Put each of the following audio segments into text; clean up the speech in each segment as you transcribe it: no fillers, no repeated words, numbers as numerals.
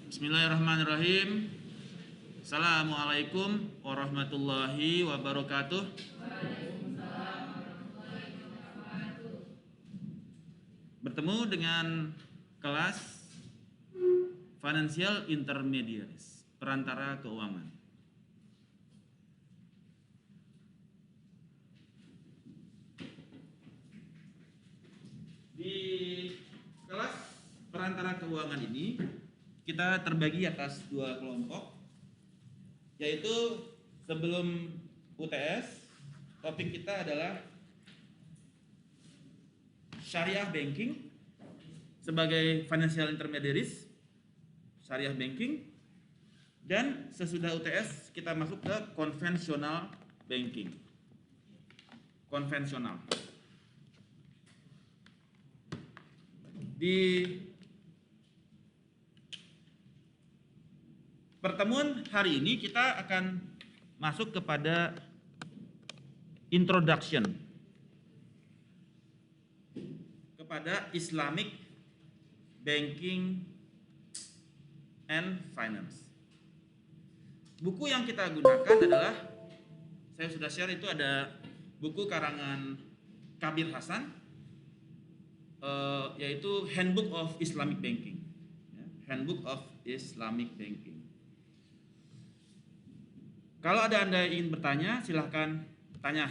Bismillahirrahmanirrahim. Assalamualaikum warahmatullahi wabarakatuh. Bertemu dengan kelas Financial Intermediaries, perantara keuangan. Di kelas perantara keuangan ini kita terbagi atas dua kelompok, yaitu sebelum UTS topik kita adalah syariah banking sebagai financial intermediaries, syariah banking, dan sesudah UTS kita masuk ke konvensional banking. Konvensional. Di pertemuan hari ini kita akan masuk kepada introduction kepada Islamic Banking and Finance. Buku yang kita gunakan adalah, saya sudah share, itu ada buku karangan Kabir Hasan, yaitu Handbook of Islamic Banking. Handbook of Islamic Banking. Kalau ada Anda yang ingin bertanya, silahkan tanya.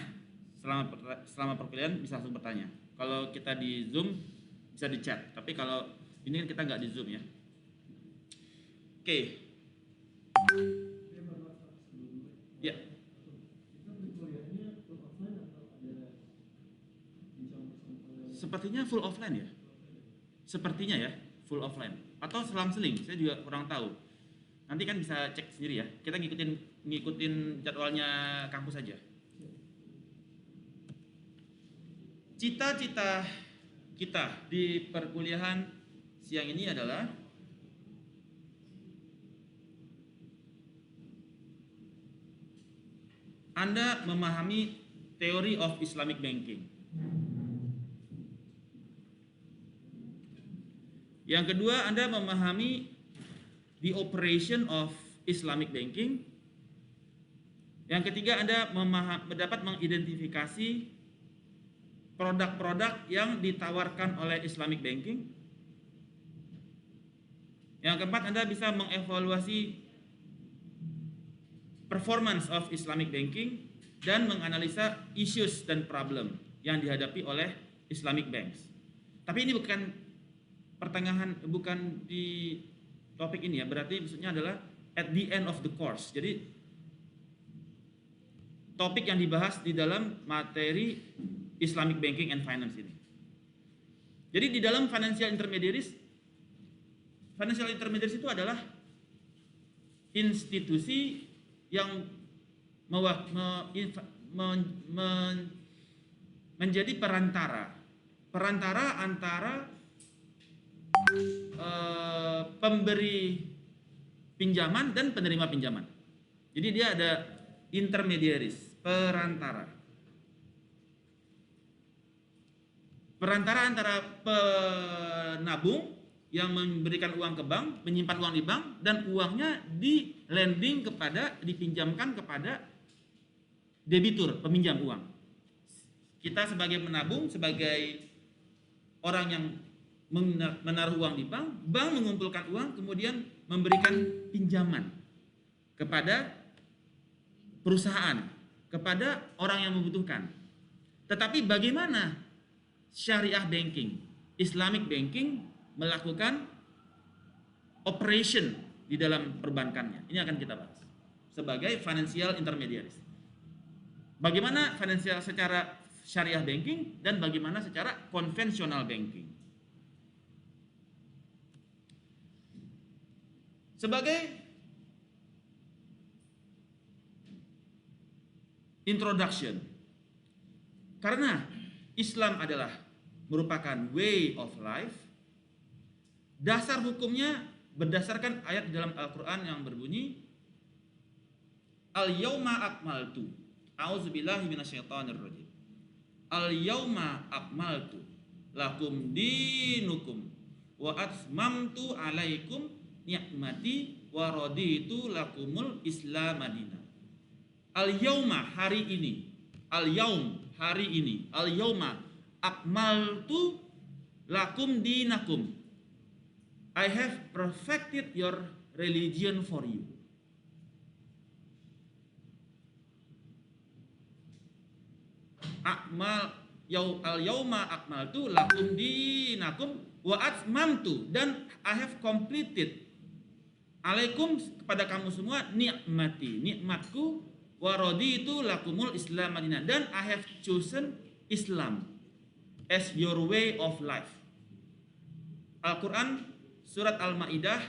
Selama perkuliahan bisa langsung bertanya. Kalau kita di Zoom bisa di chat. Tapi kalau ini kan kita nggak di Zoom ya. Oke. Ya. Sepertinya full offline ya. Sepertinya ya, full offline. Atau selang-seling, saya juga kurang tahu. Nanti kan bisa cek sendiri ya. Kita ngikutin jadwalnya kampus saja. Cita-cita kita di perkuliahan siang ini adalah Anda memahami teori of Islamic banking. Yang kedua, Anda memahami the operation of Islamic banking. Yang ketiga, Anda dapat mengidentifikasi produk-produk yang ditawarkan oleh Islamic banking. Yang keempat, Anda bisa mengevaluasi performance of Islamic banking dan menganalisa issues dan problem yang dihadapi oleh Islamic banks. Tapi ini bukan pertengahan, bukan di topik ini ya, berarti maksudnya adalah at the end of the course. Jadi topik yang dibahas di dalam materi Islamic Banking and Finance ini. Jadi di dalam financial intermediaries itu adalah institusi yang menjadi perantara antara pemberi pinjaman dan penerima pinjaman. Jadi dia ada intermediaries, perantara antara penabung yang memberikan uang ke bank, menyimpan uang di bank, dan uangnya di lending dipinjamkan kepada debitur, peminjam uang. Kita sebagai penabung, sebagai orang yang menaruh uang di bank, bank mengumpulkan uang kemudian memberikan pinjaman kepada perusahaan, kepada orang yang membutuhkan. Tetapi bagaimana syariah banking, Islamic banking melakukan operation di dalam perbankannya? Ini akan kita bahas sebagai financial intermediaries. Bagaimana financial secara syariah banking dan bagaimana secara konvensional banking. Sebagai introduction, karena Islam adalah merupakan way of life, dasar hukumnya berdasarkan ayat di dalam Al-Quran yang berbunyi Al-yawma akmaltu, a'udzubillahi minasyaitonirrajim, Al-yawma akmaltu lakum dinukum wa atmamtu alaikum ni'mati wa raditu lakumul Islam madina. Al-yauma hari ini, al-yaum hari ini, al-yauma akmaltu lakum dinakum. I have perfected your religion for you. Al-yauma akmaltu lakum dinakum wa atmamtu, dan I have completed alaikum kepada kamu semua nikmati, nikmatku, wa raditu lakumul Islam madinah, dan I have chosen Islam as your way of life. Al-Quran surat Al-Maidah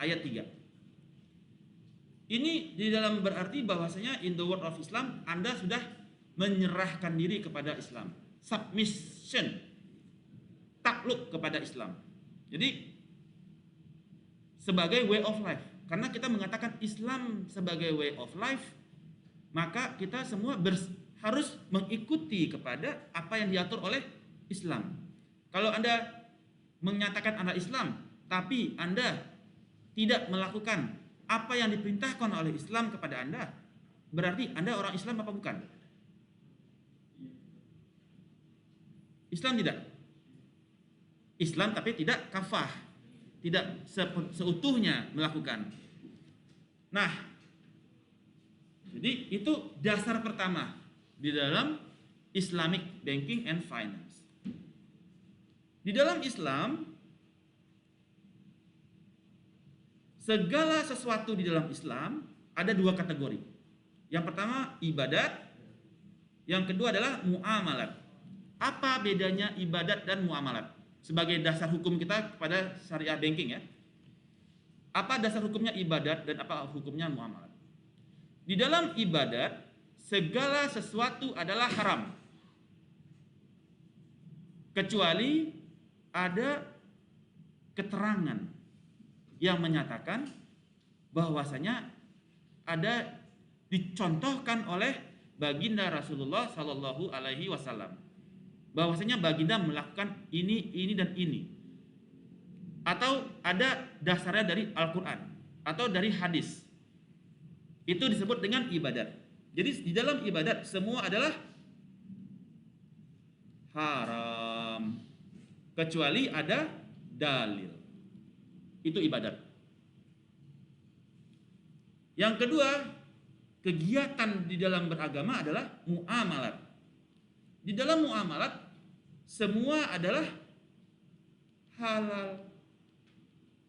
ayat 3. Ini di dalam berarti bahwasanya in the word of Islam Anda sudah menyerahkan diri kepada Islam, submission, takluk kepada Islam. Jadi sebagai way of life, karena kita mengatakan Islam sebagai way of life, maka kita semua harus mengikuti kepada apa yang diatur oleh Islam. Kalau Anda menyatakan Anda Islam, tapi Anda tidak melakukan apa yang diperintahkan oleh Islam kepada Anda, berarti Anda orang Islam apa bukan? Islam tidak? Islam tapi tidak kafah, tidak seutuhnya melakukan. Nah, jadi itu dasar pertama di dalam Islamic Banking and Finance. Di dalam Islam, segala sesuatu di dalam Islam ada dua kategori. Yang pertama ibadat, yang kedua adalah muamalat. Apa bedanya ibadat dan muamalat? Sebagai dasar hukum kita kepada syariah banking ya. Apa dasar hukumnya ibadat dan apa hukumnya muamalat? Di dalam ibadat, segala sesuatu adalah haram. Kecuali ada keterangan yang menyatakan bahwasanya ada dicontohkan oleh baginda Rasulullah Shallallahu Alaihi Wasallam, bahwasanya baginda melakukan ini dan ini, atau ada dasarnya dari Al-Quran atau dari hadis. Itu disebut dengan ibadat. Jadi di dalam ibadat semua adalah haram kecuali ada dalil. Itu ibadat. Yang kedua, kegiatan di dalam beragama adalah muamalat. Di dalam muamalat semua adalah halal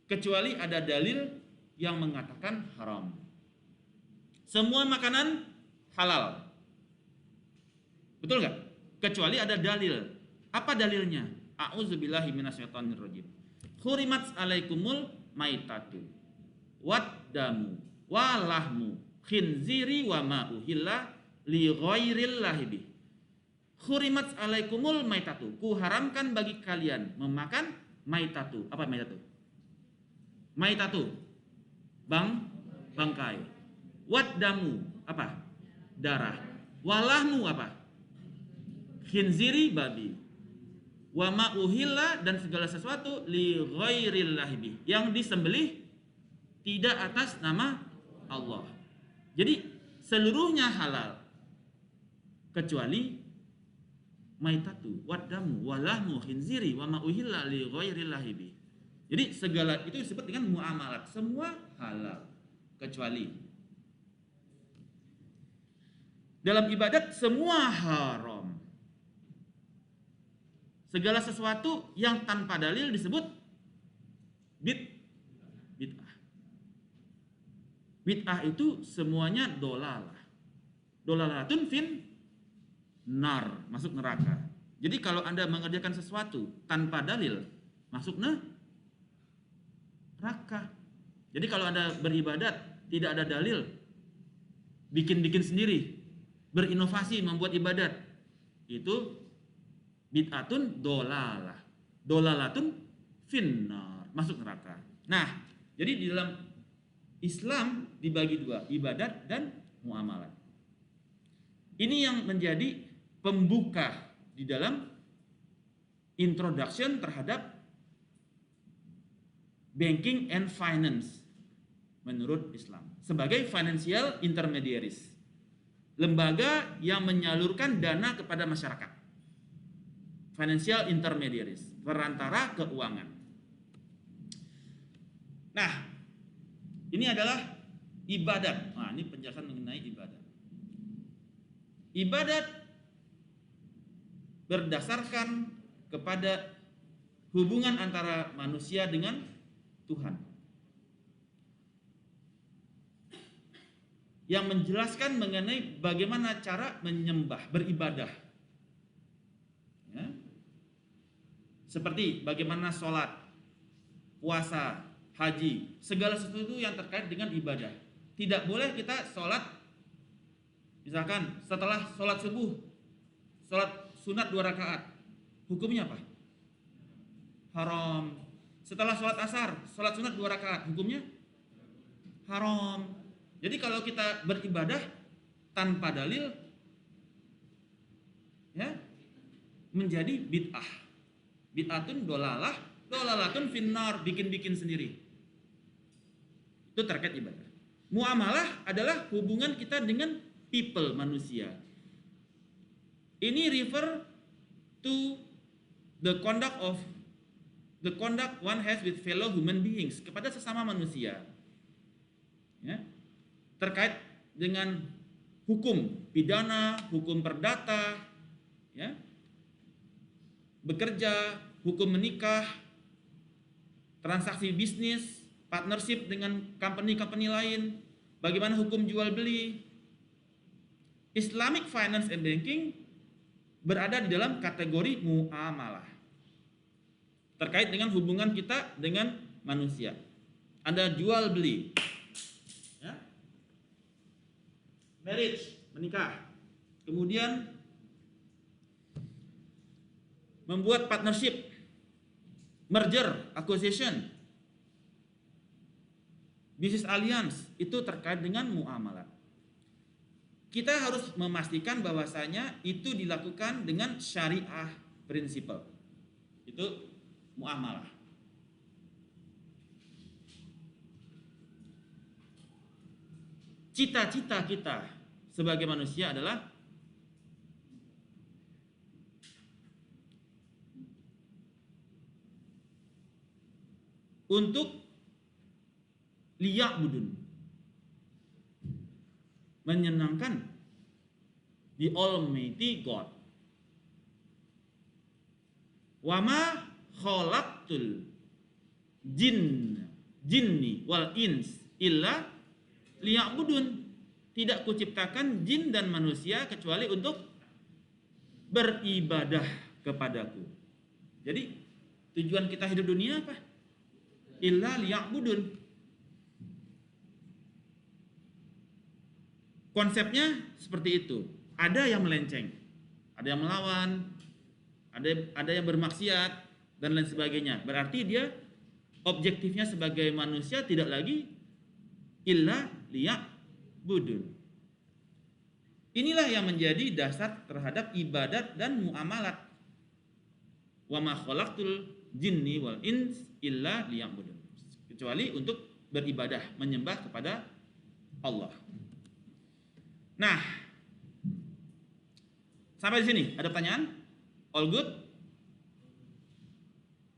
kecuali ada dalil yang mengatakan haram. Semua makanan halal, betul nggak? Kecuali ada dalil. Apa dalilnya? A'udzubillahi minasyaitonirrajim. Hurimat alaikumul maitatu waddamu walahmu khinziri wa ma uhilla li ghairillahi bih. Hurimat alaikumul maitatu, ku haramkan bagi kalian memakan maitatu. Apa maitatu? Maitatu bangkai. Waddamu apa? Darah. Walahmu apa? Khinziri babi. Wa ma uhilla, dan segala sesuatu li ghairillahi bih, yang disembelih tidak atas nama Allah. Jadi seluruhnya halal kecuali maitatu waddamu walahmu khinziri wa ma uhilla li ghairillahi bih. Jadi segala itu disebut dengan muamalat, semua halal kecuali dalam ibadat semua haram. Segala sesuatu yang tanpa dalil disebut bid'ah. Bid'ah itu semuanya dolalah. Dolalatun fin nar, masuk neraka. Jadi kalau Anda mengerjakan sesuatu tanpa dalil, masuk neraka. Jadi kalau Anda beribadat tidak ada dalil, bikin-bikin sendiri, berinovasi membuat ibadat, itu bid'atun dolalah. Dolalatun finnar, masuk neraka. Nah, jadi di dalam Islam dibagi dua, ibadat dan muamalat. Ini yang menjadi pembuka di dalam introduction terhadap banking and finance menurut Islam sebagai financial intermediaries, lembaga yang menyalurkan dana kepada masyarakat. Financial intermediaries, perantara keuangan. Nah, ini adalah ibadat. Nah, ini penjelasan mengenai ibadat. Ibadat berdasarkan kepada hubungan antara manusia dengan Tuhan, yang menjelaskan mengenai bagaimana cara menyembah, beribadah, ya. Seperti bagaimana sholat, puasa, haji, segala sesuatu yang terkait dengan ibadah. Tidak boleh kita sholat, misalkan setelah sholat subuh, sholat sunat 2 rakaat, hukumnya apa? Haram. Setelah sholat asar, sholat sunat 2 rakaat, hukumnya haram. Jadi kalau kita beribadah tanpa dalil, ya, menjadi bid'ah. Bid'atun dolalah, dolalatun finnar, bikin-bikin sendiri. Itu terkait ibadah. Muamalah adalah hubungan kita dengan people, manusia. Ini refer to the conduct one has with fellow human beings, kepada sesama manusia, ya, terkait dengan hukum pidana, hukum perdata, ya, bekerja, hukum menikah, transaksi bisnis, partnership dengan company-company lain, bagaimana hukum jual beli. Islamic finance and banking berada di dalam kategori muamalah, terkait dengan hubungan kita dengan manusia. Ada jual beli, ya, marriage, menikah, kemudian membuat partnership, merger, acquisition, business alliance, itu terkait dengan muamalah. Kita harus memastikan bahwasanya itu dilakukan dengan syariah prinsipal. Itu muamalah. Cita-cita kita sebagai manusia adalah untuk liya'budun, menyenangkan the Almighty God. Wama khalaqtul jinni wal ins illa liya'budun. Tidak kuciptakan jin dan manusia kecuali untuk beribadah kepadaku. Jadi tujuan kita hidup dunia apa? Illa liya'budun. Konsepnya seperti itu. Ada yang melenceng, ada yang melawan, ada yang bermaksiat dan lain sebagainya. Berarti dia objektifnya sebagai manusia tidak lagi illa liya'budun. Inilah yang menjadi dasar terhadap ibadat dan muamalat. Wa ma khalaqtul jinni wal ins illa liya'budun. Kecuali untuk beribadah, menyembah kepada Allah. Nah, sampai di sini ada pertanyaan? All good?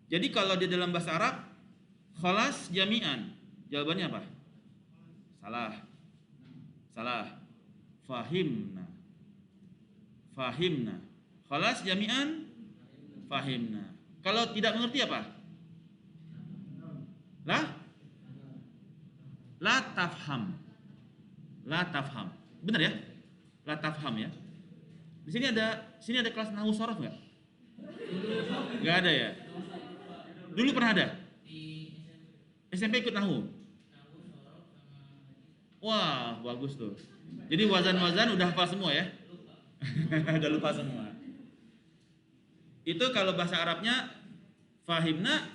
Jadi kalau di dalam bahasa Arab khalas jami'an, jawabannya apa? Salah. Fahimna. Khalas jami'an, fahimna. Kalau tidak mengerti apa? La tafham. Benar ya? La tafham ya. Di sini ada kelas nahwu shorof enggak? Enggak ada ya? Dulu pernah ada? SMP ikut nahwu. Wah, bagus tuh. Jadi wazan-wazan udah hafal semua ya? Udah lupa semua. Itu kalau bahasa Arabnya fahimna,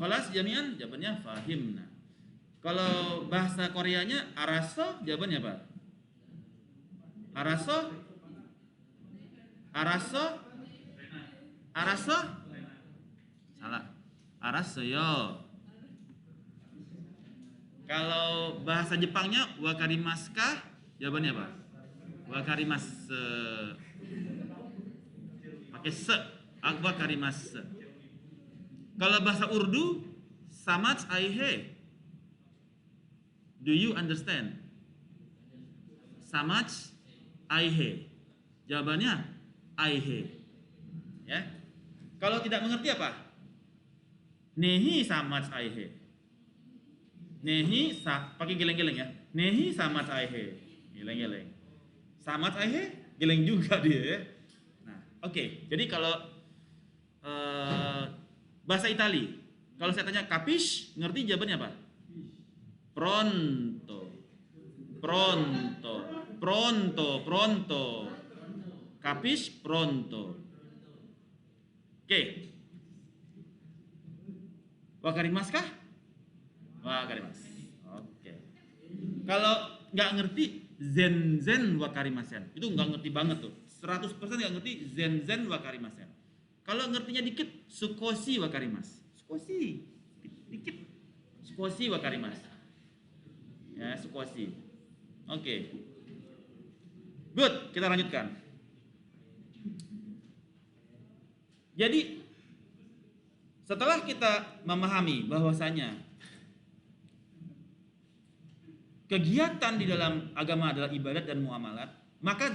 khalas jami'an, jawabannya fahimna. Kalau bahasa Koreanya araso, jawabannya apa? Araso? Salah. Arasoyo. Kalau bahasa Jepangnya wakarimaskah? Jawabannya apa? Wakarimasu. Pakai se. Wakarimasu. Kalau bahasa Urdu, samaj aihe. Do you understand? Samaj aihe. Jawabannya aihe. Ya. Kalau tidak mengerti apa? Nehi samaj aihe. Nehi pakai geleng-geleng ya. Nehi samaj aihe. Geleng-geleng. Samaj aihe, geleng juga dia ya. Nah, oke. Jadi kalau bahasa Itali, kalau saya tanya capish, ngerti jawabannya apa? Pronto. Pronto. Pronto, pronto. Capish, pronto. Oke. Wakarimasu kah? Wakarimasu. Oke. Kalau nggak ngerti zen wakarimasen, itu nggak ngerti banget tuh. 100% nggak ngerti zen wakarimasen. Kalau ngertinya dikit, sukoshi wakarimasu. Sukoshi. Dikit. Sukoshi wakarimasu. Ya, sukoshi. Oke. Good, kita lanjutkan. Jadi setelah kita memahami bahwasanya kegiatan di dalam agama adalah ibadat dan muamalat, maka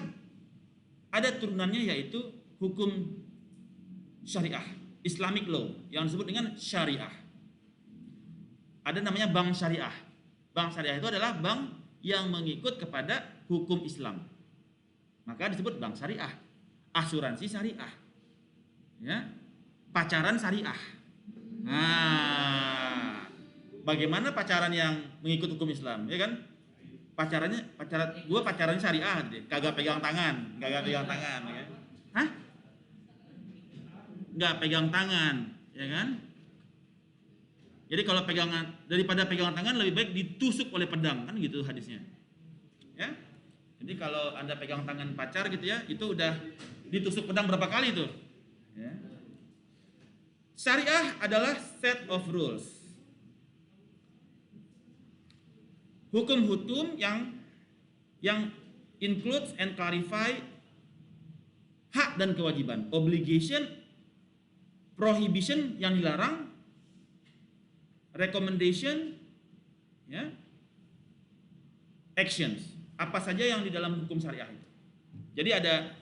ada turunannya yaitu hukum syariah, Islamic law yang disebut dengan syariah. Ada namanya bank syariah. Bank syariah itu adalah bank yang mengikut kepada hukum Islam. Maka disebut bank syariah. Asuransi syariah. Ya. Pacaran syariah. Nah, bagaimana pacaran yang mengikut hukum Islam, ya kan? Gua pacarannya syariah, kagak pegang tangan, ya kan? Hah? Nggak pegang tangan, ya kan? Jadi kalau daripada pegangan tangan lebih baik ditusuk oleh pedang, kan gitu hadisnya. Ya. Jadi kalau Anda pegang tangan pacar gitu ya, itu udah ditusuk pedang berapa kali tuh? Ya. Syariah adalah set of rules. Hukum-hukum yang includes and clarify hak dan kewajiban, obligation, prohibition yang dilarang, recommendation, ya, actions. Apa saja yang di dalam hukum syariah itu. Jadi ada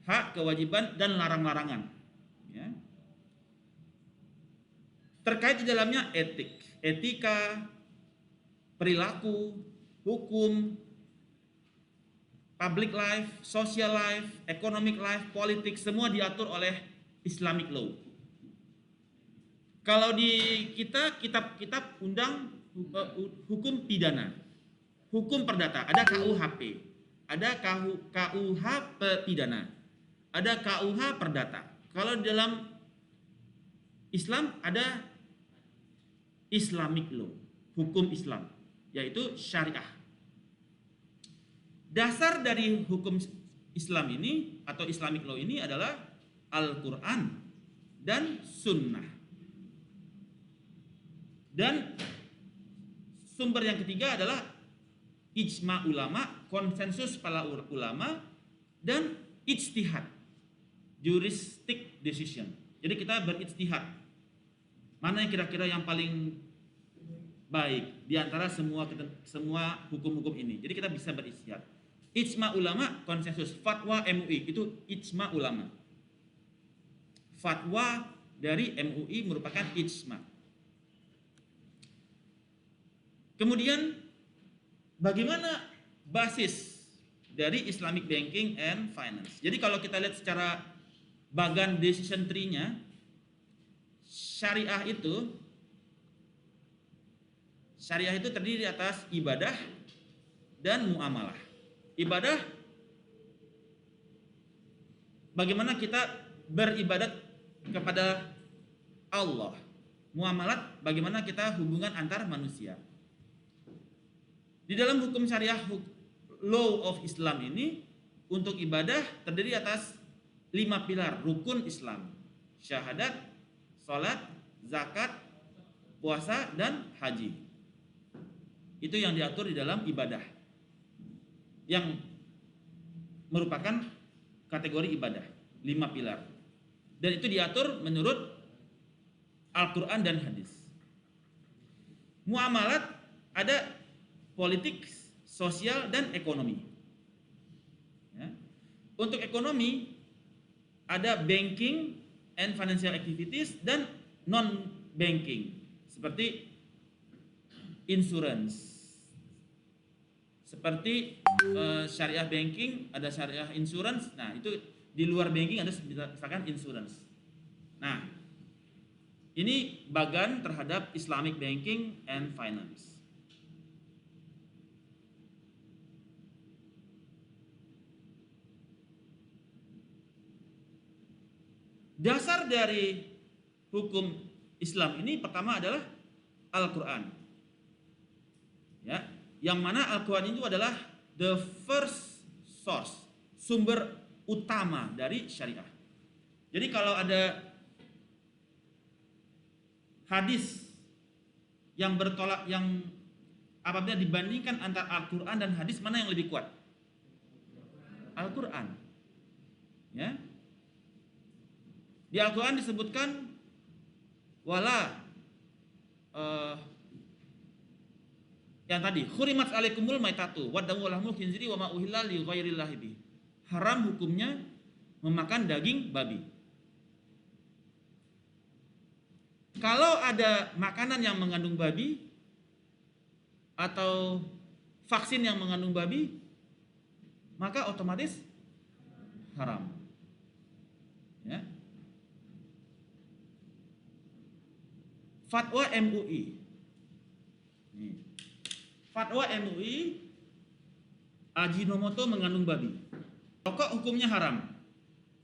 hak, kewajiban, dan larang-larangan. Ya. Terkait di dalamnya etika, perilaku, hukum, public life, social life, economic life, politik, semua diatur oleh Islamic law. Kalau di kita kitab-kitab undang hukum pidana, hukum perdata, ada KUHP, ada KUH pidana, ada KUH perdata. Kalau di dalam Islam ada Islamic law, hukum Islam, yaitu syariah. Dasar dari hukum Islam ini atau Islamic law ini adalah Al-Quran dan Sunnah. Dan sumber yang ketiga adalah ijma ulama, konsensus para ulama, dan ijtihad, juristic decision. Jadi kita berijtihad. Mana yang kira-kira yang paling baik di antara semua hukum-hukum ini. Jadi kita bisa berijtihad. Ijma ulama, konsensus. Fatwa MUI itu ijma ulama. Fatwa dari MUI merupakan ijma. Kemudian bagaimana basis dari Islamic Banking and Finance? Jadi kalau kita lihat secara bagan decision tree-nya, syariah itu terdiri atas ibadah dan muamalah. Ibadah, bagaimana kita beribadat kepada Allah. Muamalat, bagaimana kita hubungan antar manusia. Di dalam hukum syariah, law of Islam ini, untuk ibadah terdiri atas 5 pilar rukun Islam: syahadat, salat, zakat, puasa, dan haji. Itu yang diatur di dalam ibadah, yang merupakan kategori ibadah, 5 pilar. Dan itu diatur menurut Al-Quran dan hadis. Muamalat ada politik, sosial, dan ekonomi. Ya. Untuk ekonomi ada banking and financial activities dan non-banking, seperti insurance. Seperti syariah banking, ada syariah insurance. Nah, itu di luar banking ada misalkan insurance. Nah, ini bagan terhadap Islamic banking and finance. Dasar dari hukum Islam ini pertama adalah Al-Quran. Ya, yang mana Al-Quran itu adalah the first source, sumber utama dari syariah. Jadi kalau ada hadis yang bertolak, yang apabila dibandingkan antara Al-Quran dan hadis, mana yang lebih kuat? Al-Quran. Ya. Di Al-Quran disebutkan wala yang tadi, khurimat alaikumul maitatu waddamu walahmul khinziri wa ma uhilla li ghairillahi bi. Haram hukumnya memakan daging babi. Kalau ada makanan yang mengandung babi atau vaksin yang mengandung babi, maka otomatis haram. Ya. Fatwa MUI. Nih. Fatwa MUI, Ajinomoto mengandung babi. Rokok hukumnya haram.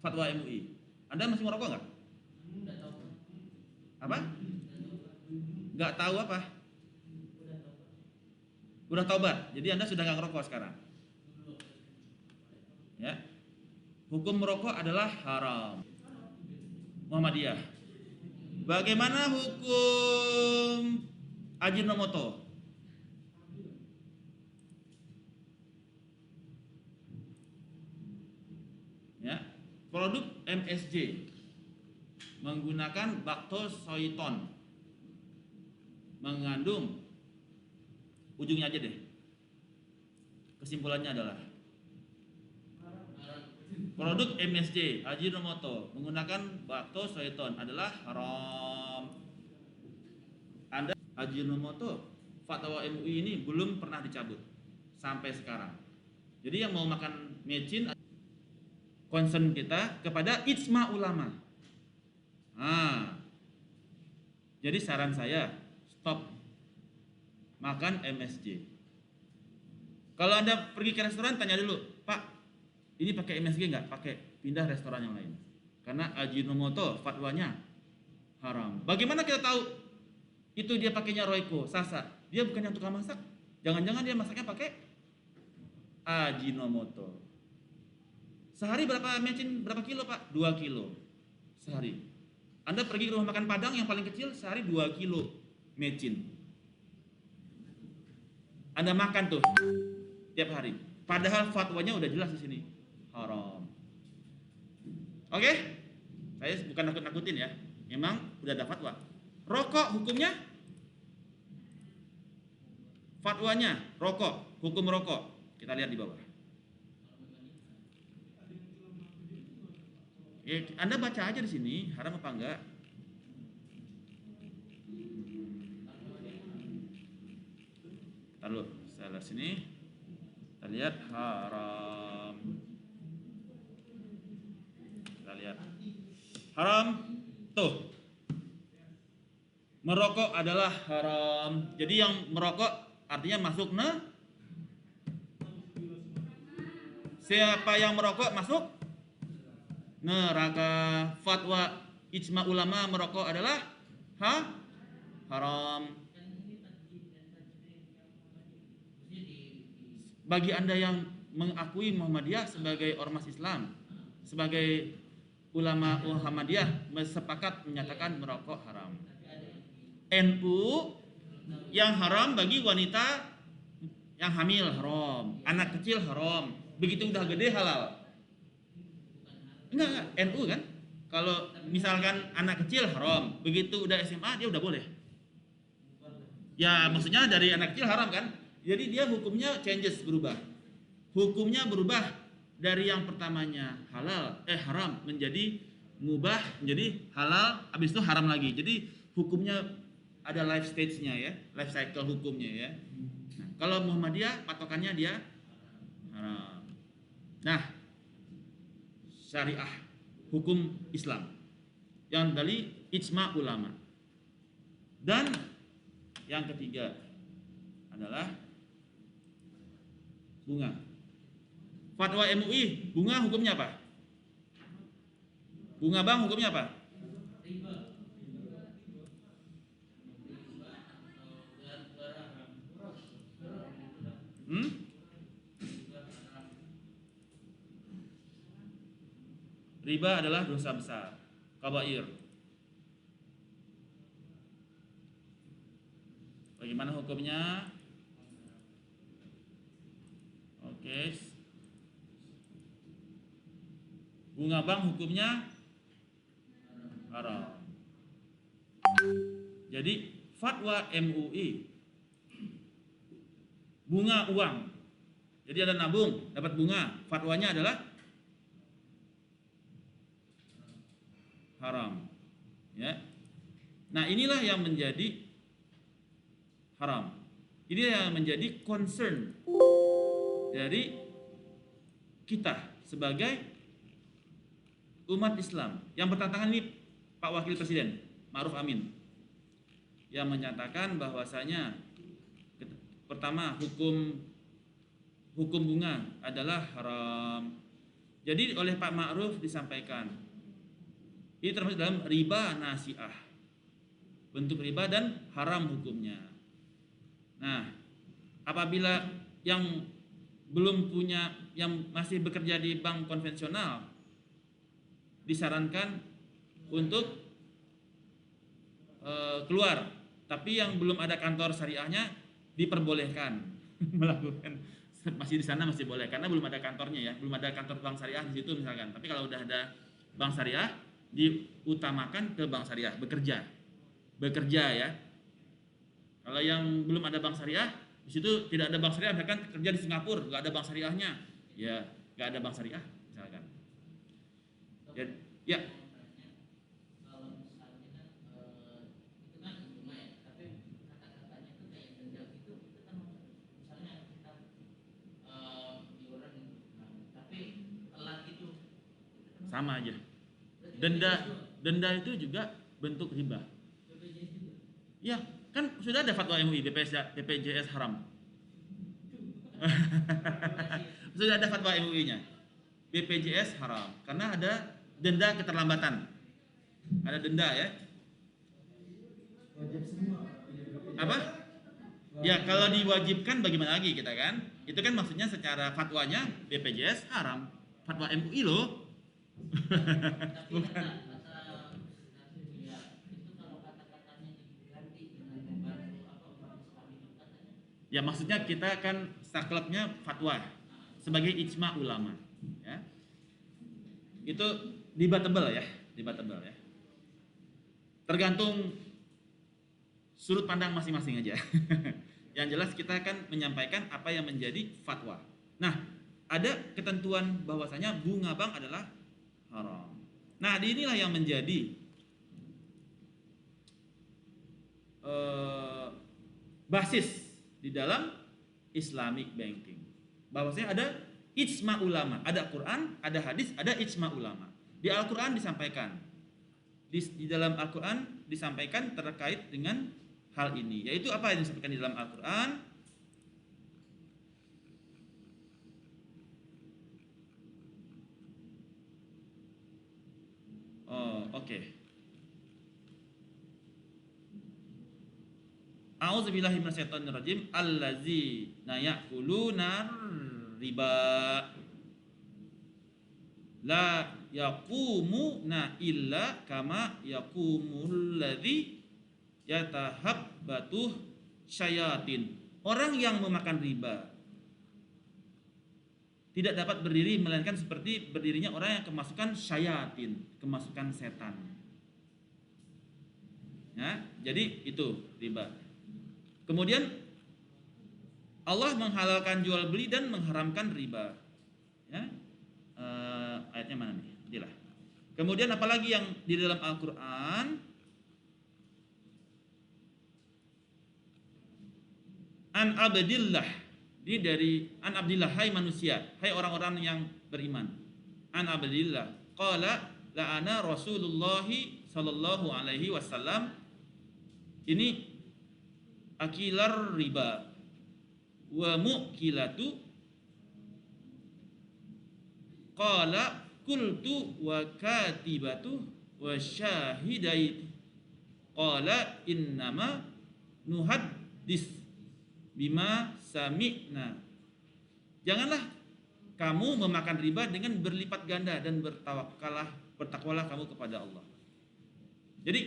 Fatwa MUI. Anda masih merokok nggak? Apa? Nggak tahu apa? Udah taubat. Jadi Anda sudah nggak ngerokok sekarang. Ya. Hukum merokok adalah haram. Muhammadiyah. Bagaimana hukum Ajinomoto? Ya, produk MSG menggunakan baktosoiton, mengandung, ujungnya aja deh, kesimpulannya adalah produk MSG Ajinomoto menggunakan baktosoiton adalah haram. Anda Ajinomoto, fatwa MUI ini belum pernah dicabut sampai sekarang. Jadi yang mau makan mecin, concern kita kepada ijma ulama. Jadi saran saya, stop makan MSG. Kalau Anda pergi ke restoran, tanya dulu, Pak, ini pakai MSG nggak? Pakai, pindah restoran yang lain. Karena Ajinomoto fatwanya haram. Bagaimana kita tahu itu dia pakainya Royco, Sasa? Dia bukan yang tukang masak. Jangan-jangan dia masaknya pakai Ajinomoto. Sehari berapa mecin, berapa kilo Pak? 2 kilo sehari. Anda pergi ke rumah makan Padang yang paling kecil, sehari 2 kilo mecin. Anda makan tuh tiap hari. Padahal fatwanya udah jelas di sini, haram. Oke? Saya bukan nakut-nakutin ya. Memang udah ada fatwa. Rokok hukumnya? Fatwanya rokok, hukum rokok. Kita lihat di bawah. Ya, Anda baca aja di sini, haram apa enggak? Lalu saya lihat sini, kita lihat haram. Kita lihat haram, tuh. Merokok adalah haram. Jadi yang merokok artinya masuk siapa yang merokok masuk neraka. Fatwa ijma ulama merokok adalah haram. Bagi Anda yang mengakui Muhammadiyah sebagai ormas Islam, sebagai ulama Muhammadiyah sepakat menyatakan merokok haram. NU yang haram bagi wanita Yang hamil haram, anak kecil haram, begitu udah gede halal. Enggak, NU kan? Kalau misalkan anak kecil haram, begitu udah SMA dia udah boleh. Ya maksudnya dari anak kecil haram kan? Jadi dia hukumnya changes, berubah. Hukumnya berubah dari yang pertamanya haram menjadi mubah, menjadi halal, habis itu haram lagi. Jadi hukumnya ada life stage-nya ya, life cycle hukumnya ya. Nah, kalau Muhammadiyah patokannya dia haram. Nah, syariah, hukum Islam yang dari ijma ulama. Dan yang ketiga adalah bunga. Fatwa MUI, bunga hukumnya apa? Bunga bank hukumnya apa? Riba adalah dosa besar, kabair. Bagaimana hukumnya? Oke. Bunga bank hukumnya haram. Jadi fatwa MUI, bunga uang. Jadi ada nabung, dapat bunga, fatwanya adalah haram. Ya. Nah, inilah yang menjadi haram. Ini yang menjadi concern dari kita sebagai umat Islam. Yang bertentangan ini Pak Wakil Presiden Ma'ruf Amin yang menyatakan bahwasanya pertama hukum bunga adalah haram. Jadi oleh Pak Ma'ruf disampaikan ini termasuk dalam riba nasiah, bentuk riba dan haram hukumnya. Nah, apabila yang belum punya, yang masih bekerja di bank konvensional, disarankan untuk keluar. Tapi yang belum ada kantor syariahnya diperbolehkan melakukan, masih di sana masih boleh karena belum ada kantornya ya, belum ada kantor bank syariah di situ misalkan. Tapi kalau udah ada bank syariah, diutamakan ke bank syariah, bekerja ya. Kalau yang belum ada bank syariah, di situ tidak ada bank syariah, misalkan kerja di Singapura, nggak ada bank syariahnya, ya nggak ada bank syariah misalkan. Ya. Sama aja. Denda itu juga bentuk riba. Ya, kan sudah ada fatwa MUI BPJS haram. Sudah ada fatwa MUI-nya. BPJS haram karena ada denda keterlambatan. Ada denda ya. Apa? Ya kalau diwajibkan bagaimana lagi kita kan? Itu kan maksudnya secara fatwanya BPJS haram. Fatwa MUI loh. Bukan. Ya maksudnya kita kan sakleknya fatwa sebagai ijma ulama ya. Itu debatable ya. Tergantung sudut pandang masing-masing aja. Yang jelas kita akan menyampaikan apa yang menjadi fatwa. Nah, ada ketentuan bahwasanya bunga bank adalah haram. Nah, inilah yang menjadi basis di dalam Islamic banking. Bahwasanya ada ijma ulama, ada Quran, ada hadis, ada ijma ulama. Di Al-Quran disampaikan, di dalam Al-Quran disampaikan terkait dengan hal ini. Yaitu apa yang disampaikan di dalam Al-Quran? Oke. A'udzubillahi minasyaitonirrajim. Allazina ya'kuluna riba la yaqumuna illa kama yaqumul ladzi yatahabbatuh syayatin orang yang memakan riba tidak dapat berdiri melainkan seperti berdirinya orang yang kemasukan syayatin, kemasukan setan. Ya, jadi itu riba. Kemudian Allah menghalalkan jual beli dan mengharamkan riba. Ya, ayatnya mana nih? Inilah. Kemudian apalagi yang di dalam Al-Quran? An abdillah, ini dari an abdillah, hai manusia, hai orang-orang yang beriman. An abdillah qala la'ana Rasulullah sallallahu alaihi wasallam, ini akilar riba wa mu'kilatu, qala kultu wa katibatu wa syahidai, qala innama nuhaddis bima sami'na. Janganlah kamu memakan riba dengan berlipat ganda dan bertakwalah kamu kepada Allah. Jadi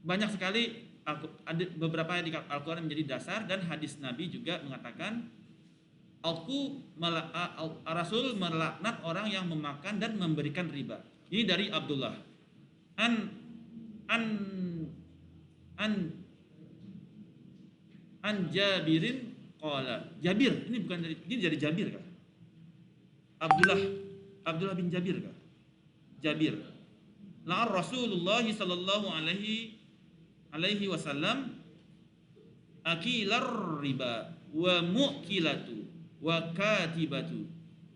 banyak sekali ada beberapa ayat di Al-Quran menjadi dasar, dan hadis Nabi juga mengatakan Rasul melaknat orang yang memakan dan memberikan riba. Ini dari Abdullah an Jabirin qala. Jabir, ini bukan dari Jabir kah? Abdullah bin Jabir kah? Jabir. La Rasulullah sallallahu alaihi wasallam akilar riba wa mu'kilatu wa katibatu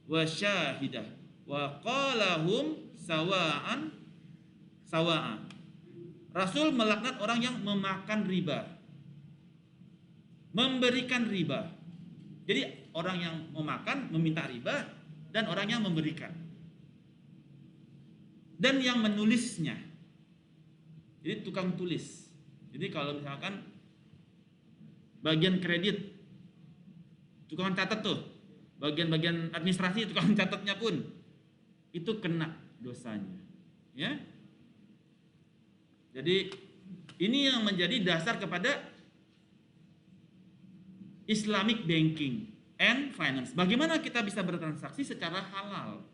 wa syahidah wa qalahum sawa'an. Rasul melaknat orang yang memakan riba, memberikan riba. Jadi orang yang memakan meminta riba, dan orang yang memberikan, dan yang menulisnya. Jadi tukang tulis. Jadi kalau misalkan bagian kredit, tukang catat tuh, bagian administrasi, tukang catatnya pun itu kena dosanya. Ya. Jadi ini yang menjadi dasar kepada Islamic banking and finance. Bagaimana kita bisa bertransaksi secara halal,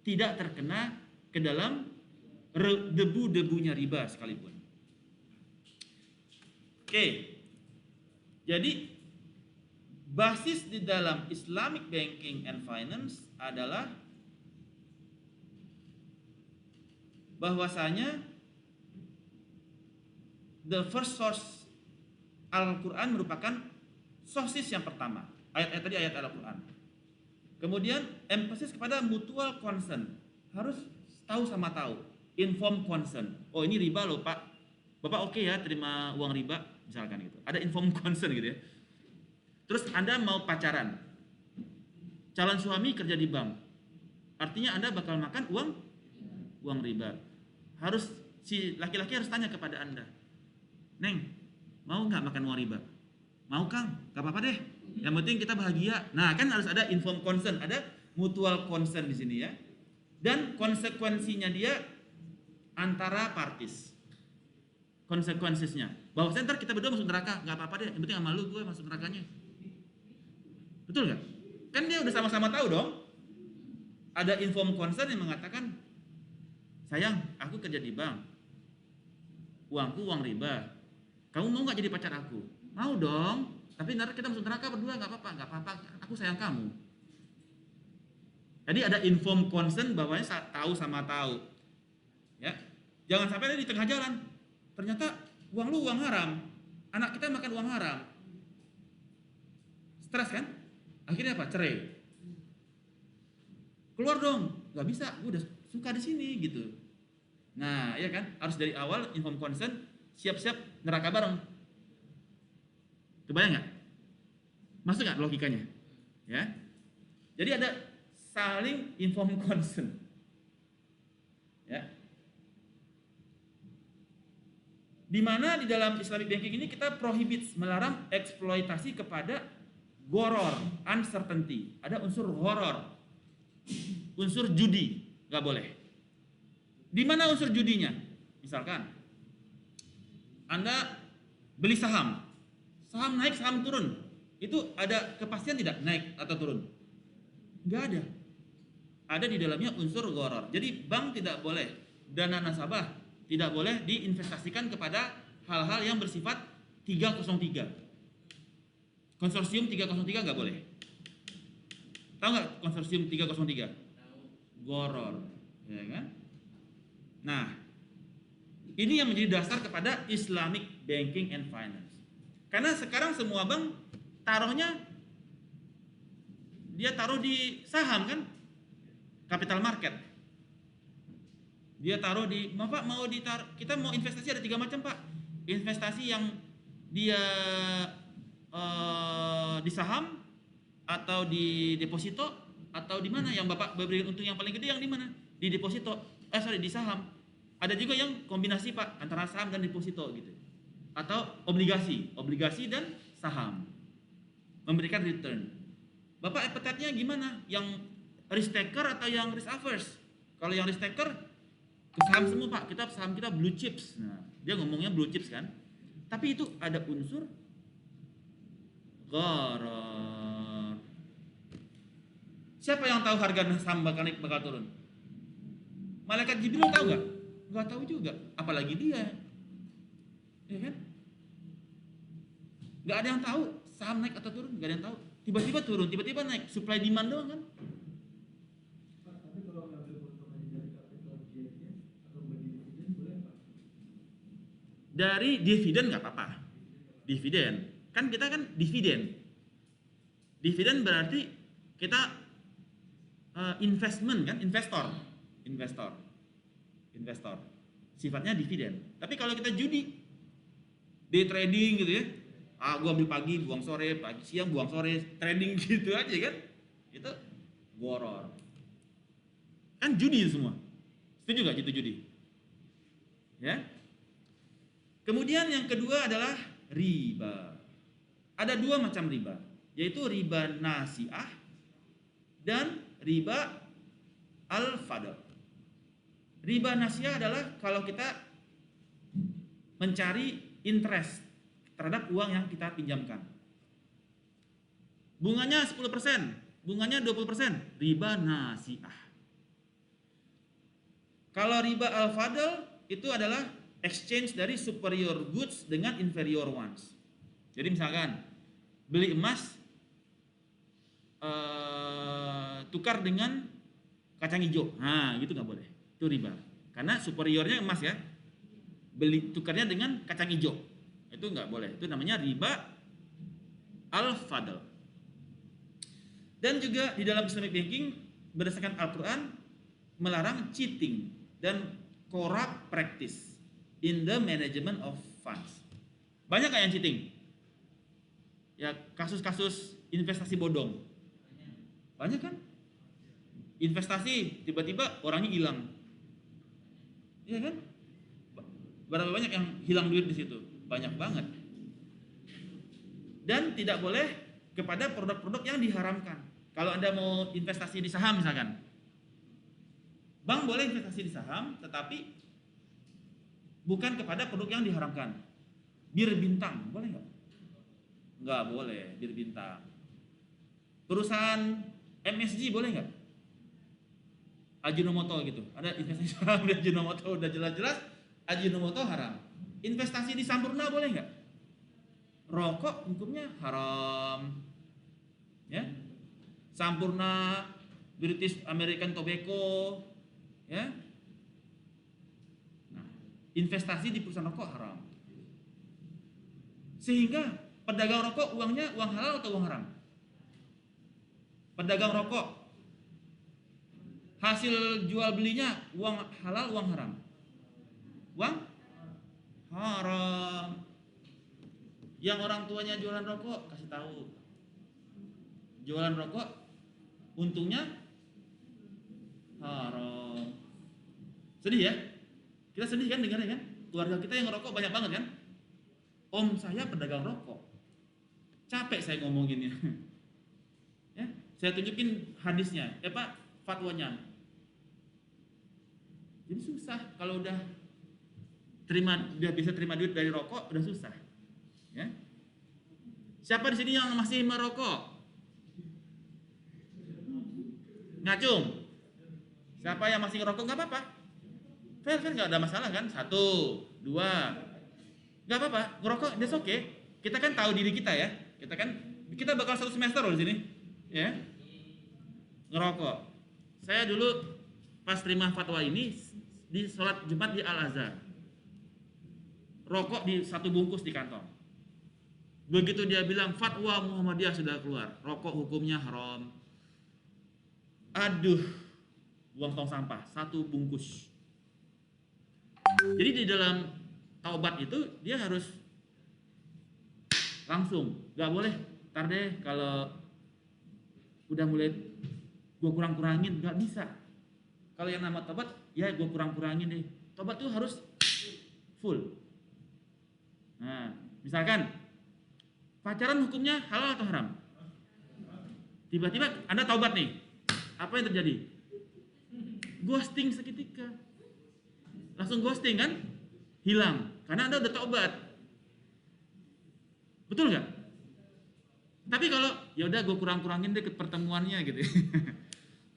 tidak terkena ke dalam debu-debunya riba sekalipun. Oke. Jadi basis di dalam Islamic banking and finance adalah bahwasanya the first source Al-Quran merupakan sosis yang pertama. Ayat-ayat tadi ayat Al-Quran. Kemudian emphasis kepada mutual consent. Harus tahu sama tahu. Inform consent. Oh, ini riba loh Pak. Bapak oke ya terima uang riba misalkan gitu. Ada inform consent gitu ya. Terus Anda mau pacaran. Calon suami kerja di bank. Artinya Anda bakal makan uang riba. Harus si laki-laki harus tanya kepada Anda. Neng, mau nggak makan uang riba? Mau Kang, nggak apa-apa deh. Yang penting kita bahagia. Nah, kan harus ada inform consent, ada mutual consent di sini ya. Dan konsekuensinya dia antara parties. Konsekuensinya, bahwa ntar kita berdua masuk neraka, nggak apa-apa deh. Yang penting sama lu gue masuk nerakanya. Betul nggak? Kan dia udah sama-sama tahu dong. Ada inform consent yang mengatakan, sayang, aku kerja di bank, uangku uang riba. Kamu mau nggak jadi pacar aku? Mau dong. Tapi nanti kita masuk neraka berdua, nggak apa-apa. Aku sayang kamu. Jadi ada inform consent bahwa tahu sama tahu. Ya, jangan sampai di tengah jalan. Ternyata uang lu uang haram. Anak kita makan uang haram. Stres kan? Akhirnya apa? Cerai. Keluar dong. Nggak bisa. Gue udah suka di sini gitu. Nah, ya kan? Harus dari awal inform consent. Siap-siap neraka bareng. Kebayang nggak? Masuk nggak logikanya? Ya. Jadi ada saling inform consent. Ya. Di mana di dalam Islamic banking ini kita prohibit, melarang eksploitasi kepada goror, uncertainty. Ada unsur horor, unsur judi, nggak boleh. Di mana unsur judinya? Misalkan Anda beli saham, Saham naik, saham turun. Itu ada kepastian tidak naik atau turun? Nggak ada. Ada di dalamnya unsur gharar. Jadi bank tidak boleh, dana nasabah tidak boleh diinvestasikan kepada hal-hal yang bersifat 303. Konsorsium 303 nggak boleh. Tahu nggak konsorsium 303? Gharar, ya kan? Nah, ini yang menjadi dasar kepada Islamic Banking and Finance. Karena sekarang semua bank taruhnya, dia taruh di saham kan, capital market. Dia taruh di, Pak mau ditaruh, kita mau investasi ada 3 macam Pak. Investasi yang dia di saham atau di deposito atau di mana yang Bapak berikan untung yang paling gede yang di mana? Di deposito, di saham. Ada juga yang kombinasi Pak antara saham dan deposito gitu. Atau obligasi dan saham. Memberikan return. Bapak appetite-nya gimana? Yang risk taker atau yang risk averse? Kalau yang risk taker ke saham semua Pak, saham kita blue chips. Nah, dia ngomongnya blue chips kan. Tapi itu ada unsur gharar. Siapa yang tahu harga saham bakal naik bakal turun? Malaikat Jibril tahu nggak? Nggak tahu juga, apalagi dia. Ya kan? Nggak ada yang tahu saham naik atau turun, nggak ada yang tahu. Tiba-tiba turun, tiba-tiba naik, supply demand doang kan? Tapi kalau ngambil keuntungan dari capital gain-nya atau bagi dividen boleh Pak? Dari dividen nggak apa-apa. Dividen, kan kita kan dividen. Dividen berarti kita investment kan, investor. Sifatnya dividen. Tapi kalau kita judi, day trading gitu ya, gua ambil pagi, buang sore, pagi siang, buang sore, trading gitu aja kan, itu gharar. Kan judi semua. Setuju gak itu judi? Ya. Kemudian yang kedua adalah riba. Ada 2 macam riba, yaitu riba nasi'ah dan riba al-fadl. Riba nasi'ah adalah kalau kita mencari interest terhadap uang yang kita pinjamkan. Bunganya 10%, bunganya 20%, riba nasi'ah. Kalau riba al-fadl itu adalah exchange dari superior goods dengan inferior ones. Jadi misalkan beli emas tukar dengan kacang hijau, nah gitu nggak boleh, itu riba. Karena superiornya emas ya, beli tukarnya dengan kacang hijau, itu nggak boleh. Itu namanya riba al-fadl. Dan juga di dalam Islamic banking berdasarkan Al-Quran melarang cheating dan corrupt practice in the management of funds. Banyak kayak yang cheating? Ya kasus-kasus investasi bodong. Banyak kan? Investasi tiba-tiba orangnya hilang. Iya kan? Berapa banyak yang hilang duit di situ? Banyak banget. Dan tidak boleh kepada produk-produk yang diharamkan. Kalau Anda mau investasi di saham misalkan, bank boleh investasi di saham, tetapi bukan kepada produk yang diharamkan. Bir bintang, boleh nggak? Nggak boleh, bir bintang. Perusahaan MSG boleh nggak? Ajinomoto gitu. Ada investasi saham di Ajinomoto, udah jelas-jelas Ajinomoto haram. Investasi di Sampurna boleh nggak? Rokok hukumnya haram. Ya. Sampurna, British American Tobacco, ya. Nah, investasi di perusahaan rokok haram. Sehingga pedagang rokok uangnya uang halal atau uang haram? Pedagang rokok hasil jual belinya uang halal, uang haram? Uang haram. Yang orang tuanya jualan rokok kasih tahu, jualan rokok untungnya haram. Sedih ya? Kita sedih kan dengarnya kan? Keluarga kita yang ngerokok banyak banget kan? Om saya pedagang rokok. Capek saya ngomonginnya. Ya, saya tunjukin hadisnya, fatwanya. Jadi susah kalau udah bisa terima duit dari rokok, udah susah. Ya. Siapa di sini yang masih merokok? Ngacung. Siapa yang masih ngerokok nggak apa-apa. Fair nggak ada masalah kan? 1, 2, nggak apa-apa. Ngerokok, that's okay. Kita kan tahu diri kita ya. Kita bakal 1 semester loh di sini, ya. Ngerokok. Saya dulu pas terima fatwa ini di sholat Jumat di Al Azhar. Rokok di 1 bungkus di kantong. Begitu dia bilang fatwa Muhammadiyah sudah keluar, rokok hukumnya haram. Aduh, buang tong sampah 1 bungkus. Jadi di dalam taubat itu dia harus langsung, nggak boleh ntar deh kalau udah mulai gue kurang-kurangin, nggak bisa. Kalau yang nama taubat ya gue kurang-kurangin deh. Taubat tuh harus full. Nah, misalkan pacaran hukumnya halal atau haram? Tiba-tiba Anda taubat nih. Apa yang terjadi? Ghosting seketika. Langsung ghosting kan? Hilang. Karena Anda udah taubat. Betul nggak? Tapi kalau ya udah gue kurang-kurangin deh ke pertemuannya gitu.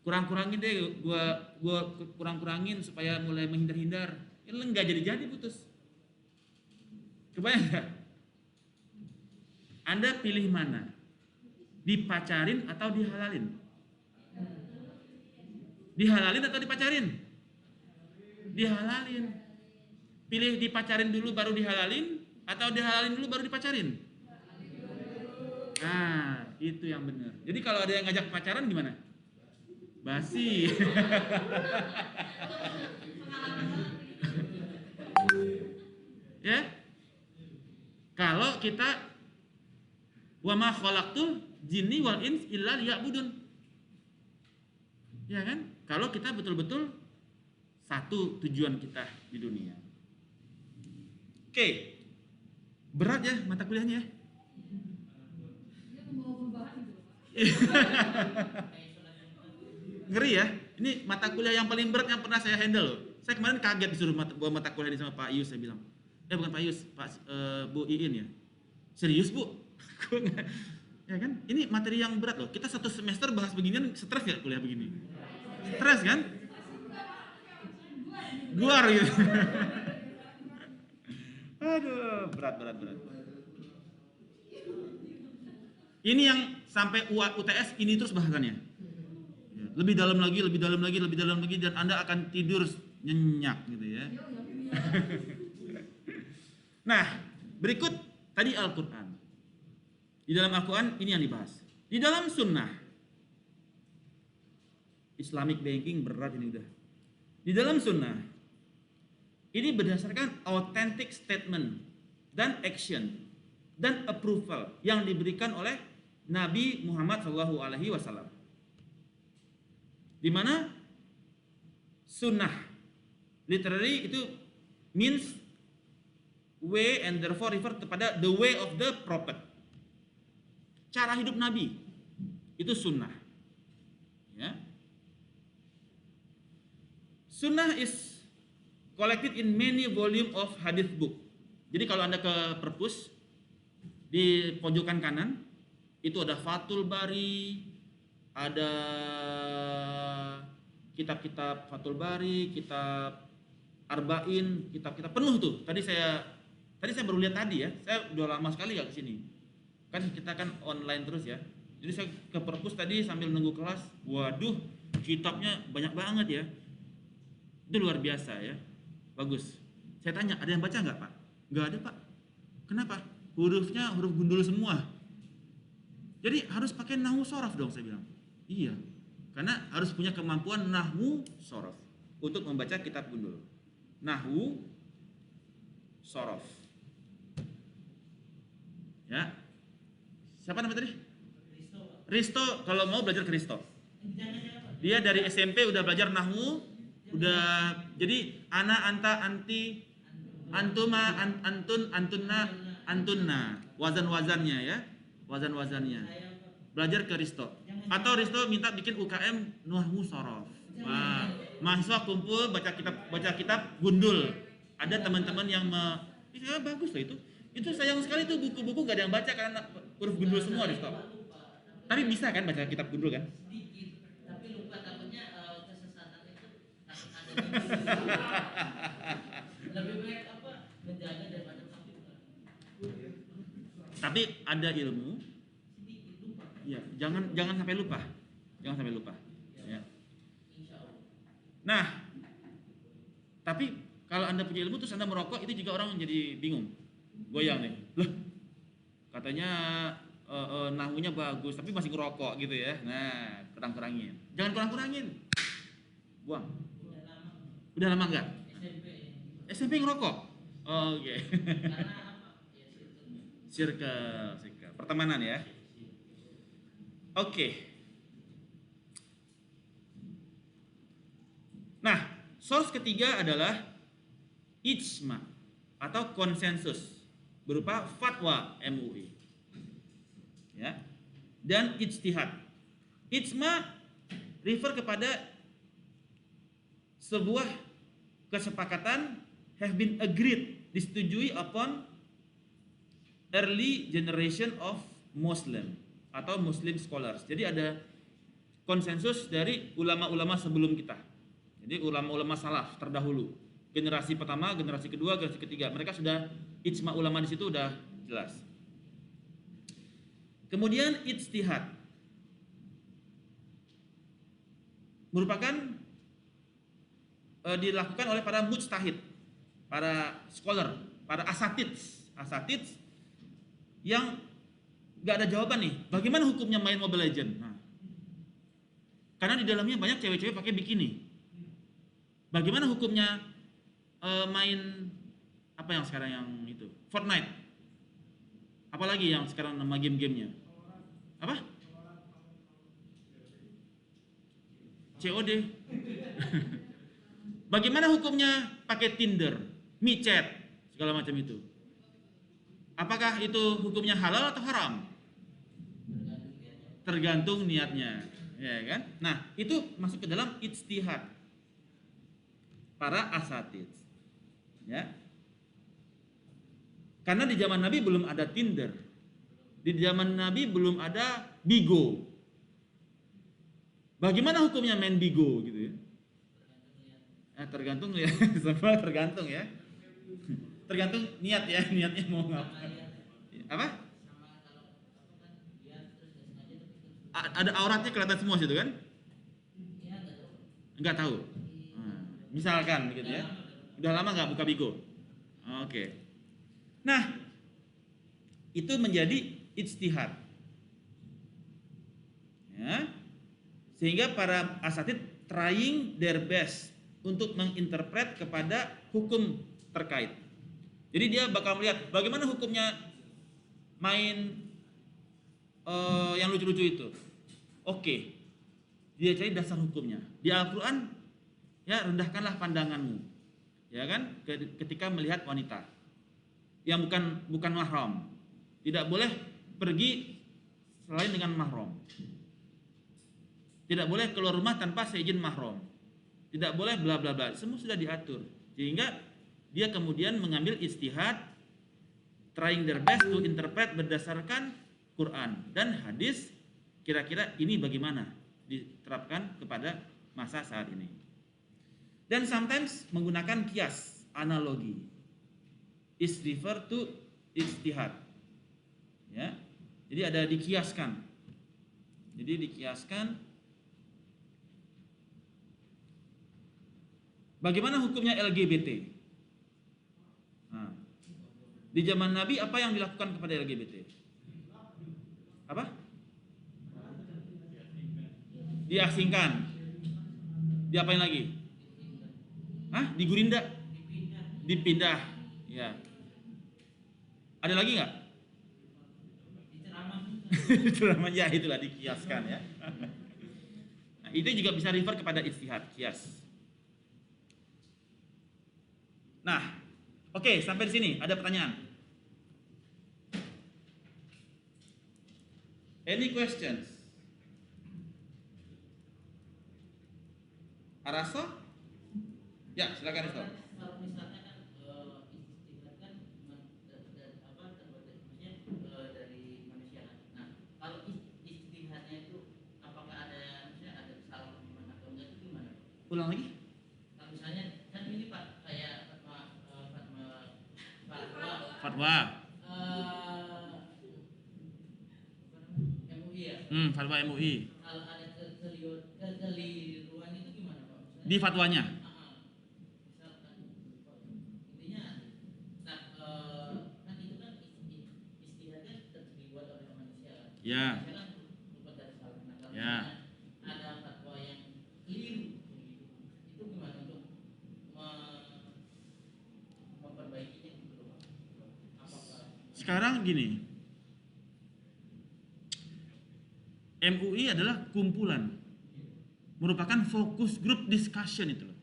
Kurang-kurangin deh, gue kurang-kurangin supaya mulai menghindar-hindar. Ya nggak jadi-jadi putus. Kebayang nggak? Anda pilih mana? Dipacarin atau dihalalin? Dihalalin atau dipacarin? Dihalalin. Pilih dipacarin dulu baru dihalalin atau dihalalin dulu baru dipacarin? Nah, itu yang benar. Jadi kalau ada yang ngajak pacaran gimana? Basi. Ya? Kalau kita wa ma khalaqtul jinni wal ins illa liya'budun. Ya kan? Kalau kita betul-betul satu tujuan kita di dunia. Oke. Berat ya mata kuliahnya ya? Ngeri ya? Ini mata kuliah yang paling berat yang pernah saya handle loh. Saya kemarin kaget disuruh bawa mata kuliah ini sama Pak Yus, saya bilang. Bukan Pak Yus, Bu Iin ya. Serius Bu? Ya kan? Ini materi yang berat loh. Kita 1 semester bahas beginian, stres gak kuliah begini? Stres kan? Guar gitu. Aduh, berat. Ini yang sampai UTS ini terus bahasannya. Lebih dalam lagi, dan Anda akan tidur nyenyak gitu ya. Nah, berikut tadi Al-Quran. Di dalam Al-Quran ini yang dibahas. Di dalam sunnah, Islamic banking berat ini udah. Di dalam sunnah, ini berdasarkan authentic statement dan action dan approval yang diberikan oleh Nabi Muhammad SAW. Di mana sunnah literally itu means way and therefore refer kepada the way of the prophet. Cara hidup Nabi itu sunnah. Ya. Sunnah is collected in many volume of hadith book. Jadi kalau Anda ke perpus di pojokan kanan itu ada Fathul Bari, ada kitab-kitab Fathul Bari, kitab Arba'in, kitab-kitab penuh tuh. Tadi saya baru lihat tadi ya. Saya udah lama sekali gak kesini. Kan kita kan online terus ya. Jadi saya ke perpus tadi sambil nunggu kelas. Waduh, kitabnya banyak banget ya. Itu luar biasa ya. Bagus. Saya tanya, ada yang baca nggak Pak? Nggak ada Pak. Kenapa? Hurufnya huruf gundul semua. Jadi harus pakai nahwu sorof dong saya bilang. Iya. Karena harus punya kemampuan nahwu sorof untuk membaca kitab gundul. Nahwu sorof. Ya. Siapa nama tadi? Risto. Kalau mau belajar ke Risto. Dia dari SMP udah belajar nahwu, udah jadi ana, anta, anti, antuma, antun, antunna. Wazan-wazannya ya. Wazan-wazannya. Belajar ke Risto. Atau Risto minta bikin UKM nahwu sorof. Wah, mahasiswa kumpul baca kitab gundul. Ada teman-teman yang bagus lah itu. Itu sayang sekali tuh buku-buku gak ada yang baca karena huruf gundul semua di stop. Tapi bisa kan baca kitab gundul kan? Sedikit, tapi lupa takutnya kesesatan itu ada lebih baik apa menjaga daripada takut. Tapi ada ilmu, Sedikit lupa. ya jangan sampai lupa, jangan sampai lupa. Ya. Insya Allah. Nah, tapi kalau Anda punya ilmu terus Anda merokok, itu juga orang jadi bingung, goyang nih. Loh, katanya nahunya bagus, tapi masih ngerokok gitu ya. Nah, kurang-kurangin. Jangan kurang-kurangin. Buang. Udah lama. Udah lama nggak? SMP. SMP ngerokok? Oh, oke. Karena apa? Ya Circle. Pertemanan ya. Oke. Nah, source ketiga adalah ijma atau konsensus berupa fatwa MUI. Ya. Dan ijtihad. Ijma refer kepada sebuah kesepakatan have been agreed, disetujui upon early generation of Muslim atau Muslim scholars. Jadi ada konsensus dari ulama-ulama sebelum kita. Jadi ulama-ulama salaf terdahulu, generasi pertama, generasi kedua, generasi ketiga, mereka sudah ijma ulama di situ udah jelas. Kemudian ijtihad merupakan dilakukan oleh para mujtahid, para scholar, para asatid yang nggak ada jawaban nih. Bagaimana hukumnya main Mobile Legend? Nah, karena di dalamnya banyak cewek-cewek pakai bikini. Bagaimana hukumnya main apa yang sekarang yang itu? Fortnite. Apalagi yang sekarang nama game-gamenya? Apa? COD. Bagaimana hukumnya pakai Tinder, micet, segala macam itu? Apakah itu hukumnya halal atau haram? Tergantung niatnya, ya kan? Nah, itu masuk ke dalam ijtihad para asatid, ya. Karena di zaman Nabi belum ada Tinder, di zaman Nabi belum ada Bigo. Bagaimana hukumnya main Bigo gitu ya? Tergantung ya, semua tergantung ya. Tergantung niat ya, niatnya mau ngapain. Apa? Ada auratnya kelihatan semua situ kan? Enggak tahu. Misalkan gitu ya. Udah lama nggak buka Bigo? Oke. Nah, itu menjadi ijtihad. Ya. Sehingga para asatid trying their best untuk menginterpret kepada hukum terkait. Jadi dia bakal melihat bagaimana hukumnya main yang lucu-lucu itu. Oke, dia cari dasar hukumnya. Di Al-Quran, ya rendahkanlah pandanganmu, ya kan, ketika melihat wanita yang bukan mahram. Tidak boleh pergi selain dengan mahram. Tidak boleh keluar rumah tanpa seizin mahram. Tidak boleh bla bla bla. Semua sudah diatur. Sehingga dia kemudian mengambil ijtihad, trying their best to interpret berdasarkan Quran dan hadis. Kira-kira ini bagaimana diterapkan kepada masa saat ini. Dan sometimes menggunakan kias, analogi. Is refer to ijtihad. Ya. Jadi ada dikiaskan. Jadi dikiaskan. Bagaimana hukumnya LGBT? Nah, di zaman Nabi apa yang dilakukan kepada LGBT? Apa? Diasingkan. Diapain lagi? Hah? Digurinda? Dipindah. Ya. Ada lagi nggak? Ceramah ya itulah dikiaskan ya. Nah, itu juga bisa refer kepada ijtihad, kias. Nah, oke, sampai di sini ada pertanyaan. Any questions? Arasto? Ya, silakan Arasto. Kalau misalnya kan ijtihad kan terbuat dari manusia kan. Ulang lagi. Nah, misalnya kan ini Pak kayak fatwa Fatwa. MUI ya. Fatwa MUI. Kalau ada kekeliruan itu gimana Pak? Misalnya, Di fatwanya. misalkan intinya, nah, kan itu kan istilahnya dibuat oleh manusia. Ya. Manusia kan luput dari salah. Nah, kalau Ya. ada fatwa yang keliru, itu gimana untuk memperbaikinya gitu Pak? Apakah Sekarang gini, MUI adalah kumpulan, merupakan fokus group discussion itu loh.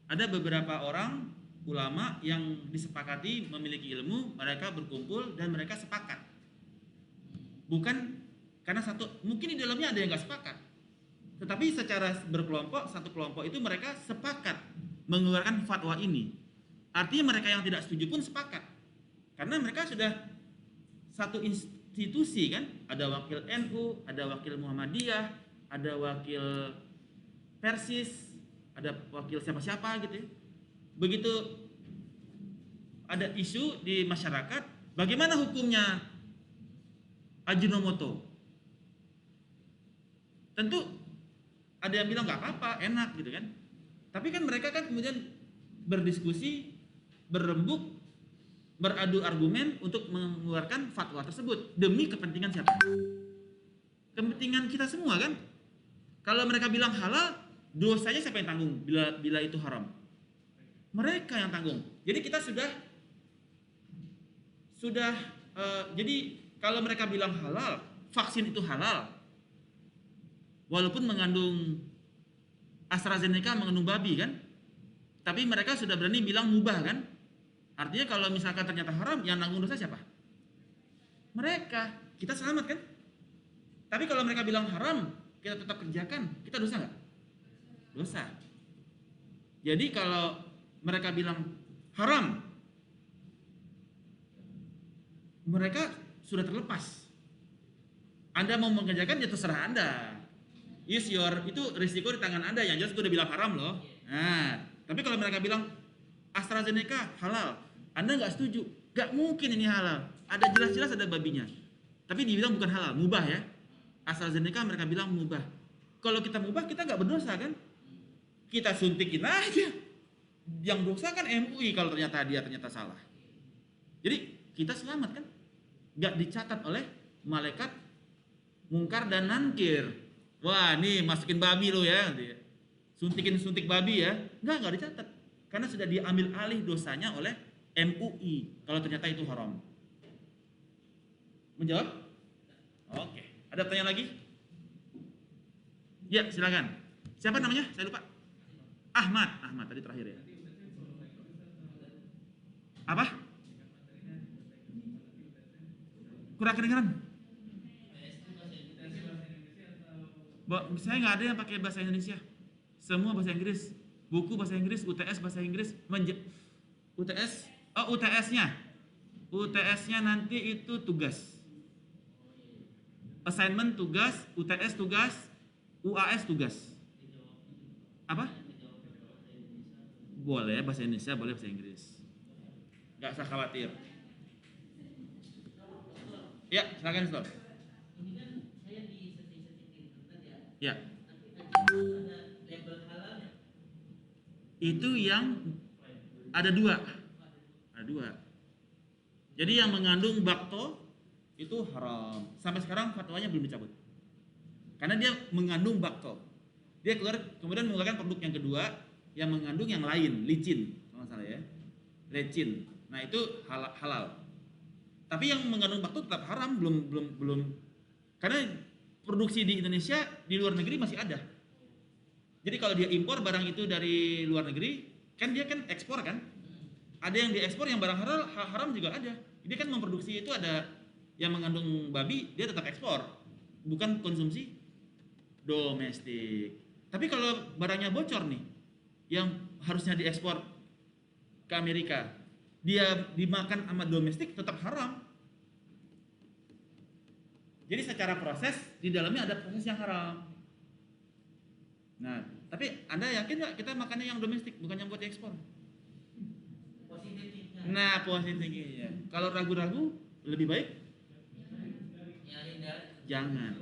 Ada beberapa orang ulama yang disepakati memiliki ilmu, mereka berkumpul dan mereka sepakat. Bukan karena mungkin di dalamnya ada yang nggak sepakat, tetapi secara berkelompok, satu kelompok itu mereka sepakat mengeluarkan fatwa ini. Artinya mereka yang tidak setuju pun sepakat, karena mereka sudah satu institusi kan, ada wakil NU, ada wakil Muhammadiyah, ada wakil Persis, ada wakil siapa-siapa gitu ya. Begitu ada isu di masyarakat, bagaimana hukumnya Ajinomoto? Tentu ada yang bilang nggak apa-apa, enak gitu kan. Tapi kan mereka kan kemudian berdiskusi, berembuk, beradu argumen untuk mengeluarkan fatwa tersebut demi kepentingan siapa? Kepentingan kita semua kan. Kalau mereka bilang halal, dosanya siapa yang tanggung bila itu haram? Mereka yang tanggung. Jadi kita sudah jadi kalau mereka bilang halal, vaksin itu halal, walaupun mengandung AstraZeneca mengandung babi kan, tapi mereka sudah berani bilang mubah kan. Artinya kalau misalkan ternyata haram, yang nanggung dosa siapa? Mereka. Kita selamat kan? Tapi kalau mereka bilang haram, kita tetap kerjakan, kita dosa nggak? Dosa. Jadi kalau mereka bilang haram, mereka sudah terlepas. Anda mau mengerjakan, ya terserah Anda. Itu risiko di tangan Anda. Yang jelas gue udah bilang haram loh. Nah, tapi kalau mereka bilang AstraZeneca halal, Anda nggak setuju, nggak mungkin ini halal. Ada jelas-jelas ada babinya. Tapi dibilang bukan halal, mubah ya. AstraZeneca mereka bilang mubah. Kalau kita mubah, kita nggak berdosa kan? Kita suntikin aja. Yang dosa kan MUI kalau ternyata dia salah. Jadi kita selamat kan? Nggak dicatat oleh malaikat mungkar dan nankir. Wah, nih masukin babi lo ya. Suntik babi ya. Nggak dicatat. Karena sudah diambil alih dosanya oleh MUI kalau ternyata itu haram. Menjawab? Oke. Ada pertanyaan lagi? Ya, silakan. Siapa namanya? Saya lupa. Ahmad tadi terakhir ya. Apa? Kurang kedengaran. Saya nggak ada yang pakai bahasa Indonesia. Semua bahasa Inggris. Buku bahasa Inggris, UTS bahasa Inggris, UTS-nya nanti itu tugas. Assignment tugas, UTS tugas, UAS tugas. Apa? Boleh bahasa Indonesia, boleh bahasa Inggris. Gak usah khawatir. Ya, silakan Ustaz. ini kan saya di setting internet ya. Ya. Tapi ada label halalnya. Itu yang ada dua. Jadi yang mengandung bakto itu haram. Sampai sekarang fatwanya belum dicabut. Karena dia mengandung bakto. Dia kemudian mengeluarkan produk yang kedua yang mengandung yang lain, licin, kalau nggak salah ya. Lecin. Nah, itu halal. Tapi yang mengandung bakto tetap haram, belum. Karena produksi di Indonesia, di luar negeri masih ada. Jadi kalau dia impor barang itu dari luar negeri, kan dia kan ekspor kan? Ada yang diekspor yang barang haram juga ada. Dia kan memproduksi itu ada yang mengandung babi, dia tetap ekspor, bukan konsumsi domestik. Tapi kalau barangnya bocor nih, yang harusnya diekspor ke Amerika, dia dimakan sama domestik tetap haram. Jadi secara proses di dalamnya ada proses yang haram. Nah, Tapi Anda yakin nggak kita makannya yang domestik, bukan yang buat ekspor? Positifnya. Nah, positifnya. Kalau ragu-ragu, lebih baik Ya hindari. jangan.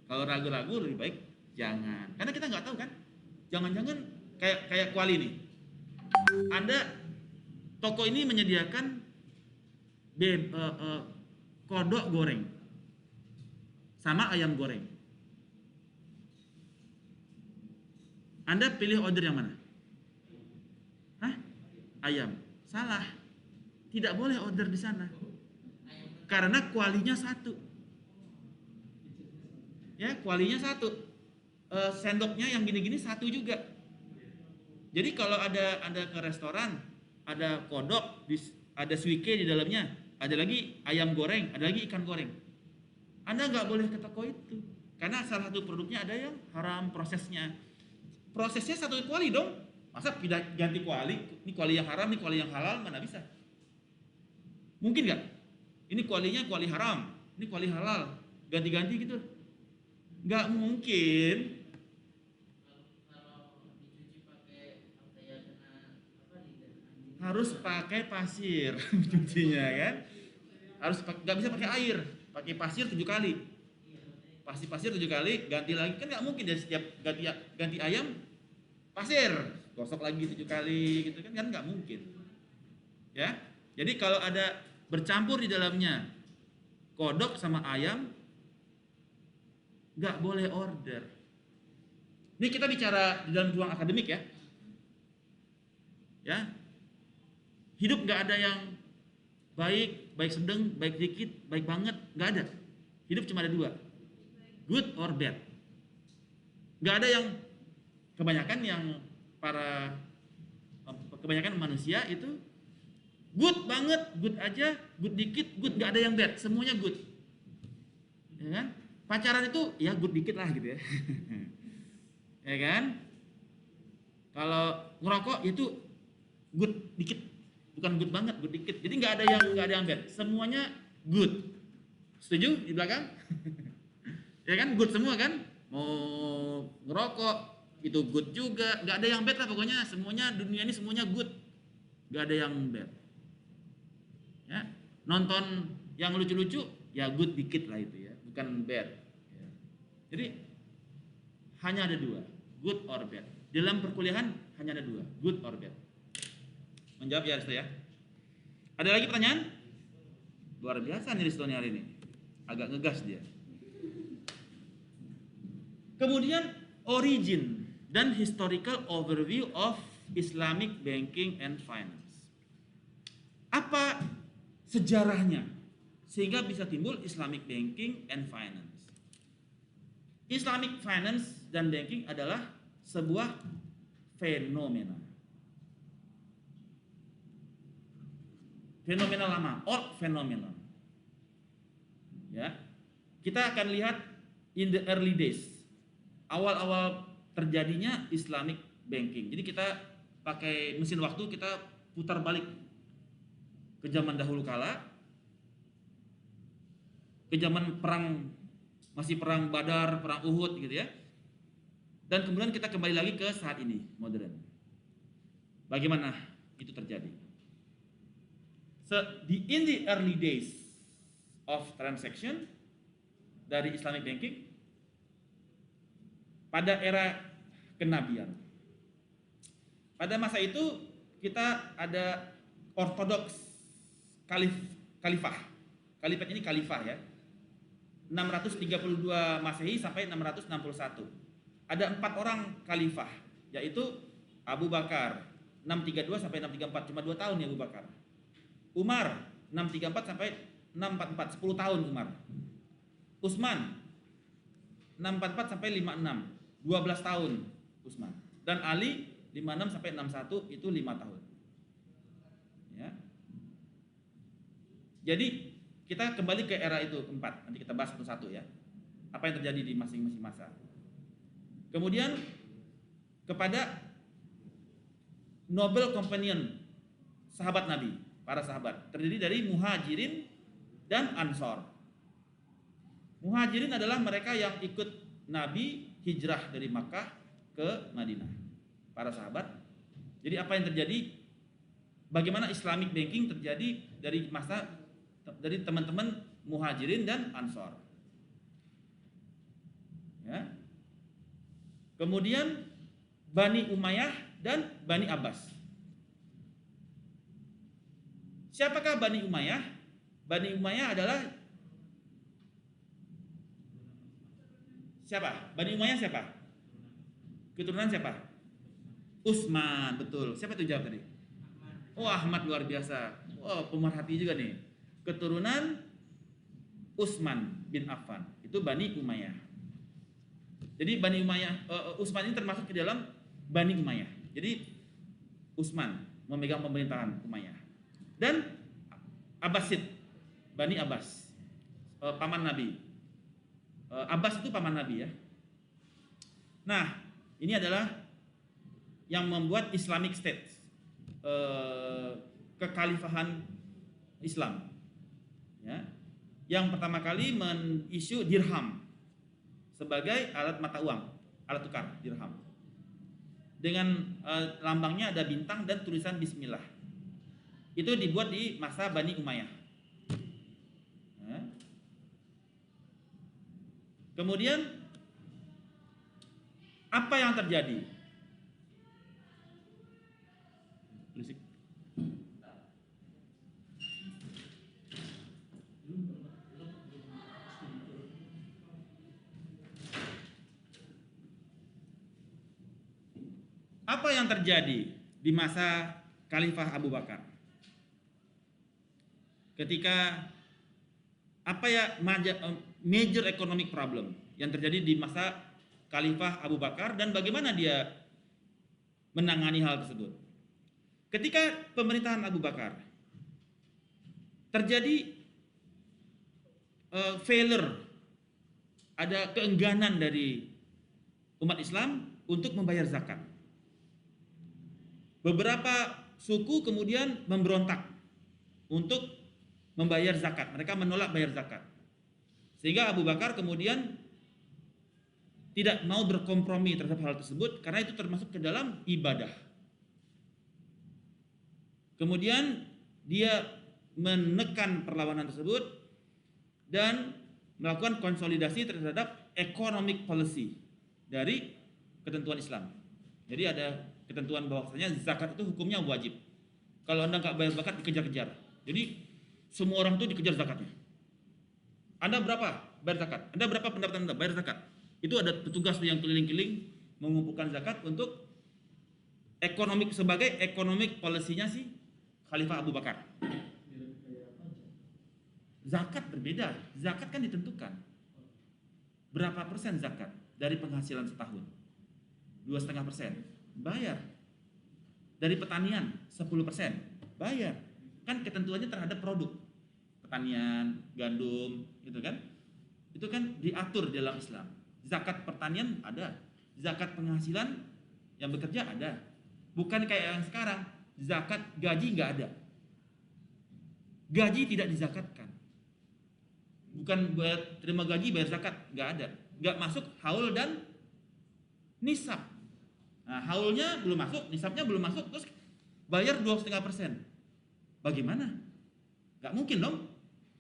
Kalau ragu-ragu, lebih baik jangan. Karena kita nggak tahu kan. Jangan-jangan kayak kuali nih. Anda toko ini menyediakan kodok goreng sama ayam goreng. Anda pilih order yang mana? Hah? Ayam. Salah. Tidak boleh order di sana. Karena kualinya satu. Ya, kualinya satu. Sendoknya yang gini-gini satu juga. Jadi kalau Anda ke restoran, ada kodok, ada suike di dalamnya, ada lagi ayam goreng, ada lagi ikan goreng. Anda nggak boleh ke toko itu. Karena salah satu produknya ada yang haram prosesnya. Prosesnya satu kuali dong. Masa pindah ganti kuali? Ini kuali yang haram, ini kuali yang halal, mana bisa? Mungkin nggak? Ini kualinya kuali haram, ini kuali halal, ganti-ganti gitu? Nggak mungkin. Kalau dicuci pakai apa ya, kena apa lidah anjing. Harus pakai pasir cucinya kan? Nggak bisa pakai air, pakai pasir 7 kali. Pasti pasir 7 kali, ganti lagi kan nggak mungkin dari setiap ganti ayam pasir, gosok lagi 7 kali gitu kan nggak mungkin. Ya, jadi kalau ada bercampur di dalamnya kodok sama ayam, nggak boleh order. Ini kita bicara di dalam ruang akademik ya. Ya, hidup nggak ada yang baik, baik sedang, baik dikit, baik banget, nggak ada. Hidup cuma ada 2, good or bad. Nggak ada yang kebanyakan manusia itu good banget, good aja, good dikit, good, nggak ada yang bad, semuanya good. Ya kan? Pacaran itu ya good dikit lah gitu ya. Ya kan? Kalau ngerokok itu good dikit, bukan good banget, good dikit. Jadi nggak ada yang bad, semuanya good. Setuju di belakang? Ya kan, good semua kan? Mau ngerokok itu good juga, nggak ada yang bad lah pokoknya. Semuanya dunia ini semuanya good, nggak ada yang bad. Ya, nonton yang lucu-lucu ya good dikit lah itu ya, bukan bad. Ya. Jadi hanya ada 2, good or bad. Dalam perkuliahan hanya ada 2, good or bad. Menjawab ya Risto ya. Ada lagi pertanyaan? Luar biasa nih Risto hari ini, agak ngegas dia. Kemudian origin dan historical overview of Islamic banking and finance. Apa sejarahnya sehingga bisa timbul Islamic banking and finance? Islamic finance dan banking adalah sebuah fenomena. Fenomena lama, old phenomenon. Ya. Kita akan lihat in the early days. Awal-awal terjadinya Islamic banking. Jadi kita pakai mesin waktu, kita putar balik ke zaman dahulu kala, ke zaman perang, masih perang Badar, perang Uhud gitu ya. Dan kemudian kita kembali lagi ke saat ini, modern. Bagaimana itu terjadi? In the early days of transaction dari Islamic banking, pada era kenabian. Pada masa itu kita ada ortodoks khalifah. Khalifat ini khalifah ya. 632 Masehi sampai 661. Ada 4 orang khalifah, yaitu Abu Bakar 632 sampai 634, cuma 2 tahun ya Abu Bakar. Umar 634 sampai 644, 10 tahun Umar. Utsman 644 sampai 56, 12 tahun Utsman. Dan Ali 56 sampai 61 itu 5 tahun. Ya. Jadi kita kembali ke era itu keempat. Nanti kita bahas satu-satu ya. Apa yang terjadi di masing-masing masa. Kemudian kepada noble companion, sahabat Nabi, para sahabat, terdiri dari Muhajirin dan Ansor. Muhajirin adalah mereka yang ikut Nabi hijrah dari Makkah ke Madinah. Para sahabat. Jadi apa yang terjadi? Bagaimana Islamic banking terjadi dari teman-teman Muhajirin dan Ansor. Ya. Kemudian Bani Umayyah dan Bani Abbas. Siapakah Bani Umayyah? Bani Umayyah adalah siapa? Bani Umayyah siapa? Keturunan siapa? Utsman, betul. Siapa itu jawab tadi? Oh, Ahmad, luar biasa. Oh, pemerhati juga nih. Keturunan Utsman bin Affan. Itu Bani Umayyah. Jadi Bani Umayyah, Utsman ini termasuk ke dalam Bani Umayyah. Jadi Utsman memegang pemerintahan Umayyah. Dan Abbasid, Bani Abbas, paman Nabi. Abbas itu paman Nabi ya. Nah, ini adalah yang membuat Islamic State, kekhalifahan Islam. Ya. Yang pertama kali men-issue dirham sebagai alat mata uang, alat tukar dirham. Dengan lambangnya ada bintang dan tulisan Bismillah. Itu dibuat di masa Bani Umayyah. Ya. Kemudian apa yang terjadi? Berisik. Apa yang terjadi di masa Khalifah Abu Bakar? Ketika major economic problem yang terjadi di masa Khalifah Abu Bakar dan bagaimana dia menangani hal tersebut? Ketika pemerintahan Abu Bakar terjadi failure, ada keengganan dari umat Islam untuk membayar zakat. Beberapa suku kemudian memberontak untuk membayar zakat. Mereka menolak bayar zakat. Sehingga Abu Bakar kemudian tidak mau berkompromi terhadap hal tersebut karena itu termasuk ke dalam ibadah. Kemudian dia menekan perlawanan tersebut dan melakukan konsolidasi terhadap economic policy dari ketentuan Islam. Jadi ada ketentuan bahwasanya zakat itu hukumnya wajib. Kalau Anda nggak bayar zakat dikejar-kejar. Jadi semua orang itu dikejar zakatnya. Anda berapa bayar zakat? Anda berapa pendapatan Anda bayar zakat? Itu ada petugas yang keliling-keliling mengumpulkan zakat untuk sebagai economic policy-nya si Khalifah Abu Bakar. Zakat berbeda. Zakat kan ditentukan. Berapa persen zakat dari penghasilan setahun? 2,5%. Bayar. Dari pertanian 10%. Bayar. Kan ketentuannya terhadap produk. Pertanian, gandum, gitu kan? Itu kan diatur dalam Islam. Zakat pertanian ada. Zakat penghasilan yang bekerja ada. Bukan kayak yang sekarang. Zakat gaji nggak ada. Gaji tidak dizakatkan. Bukan terima gaji bayar zakat, nggak ada. Nggak masuk haul dan nisab. Nah, haulnya belum masuk, nisabnya belum masuk, terus bayar 2,5%. Bagaimana? Nggak mungkin dong.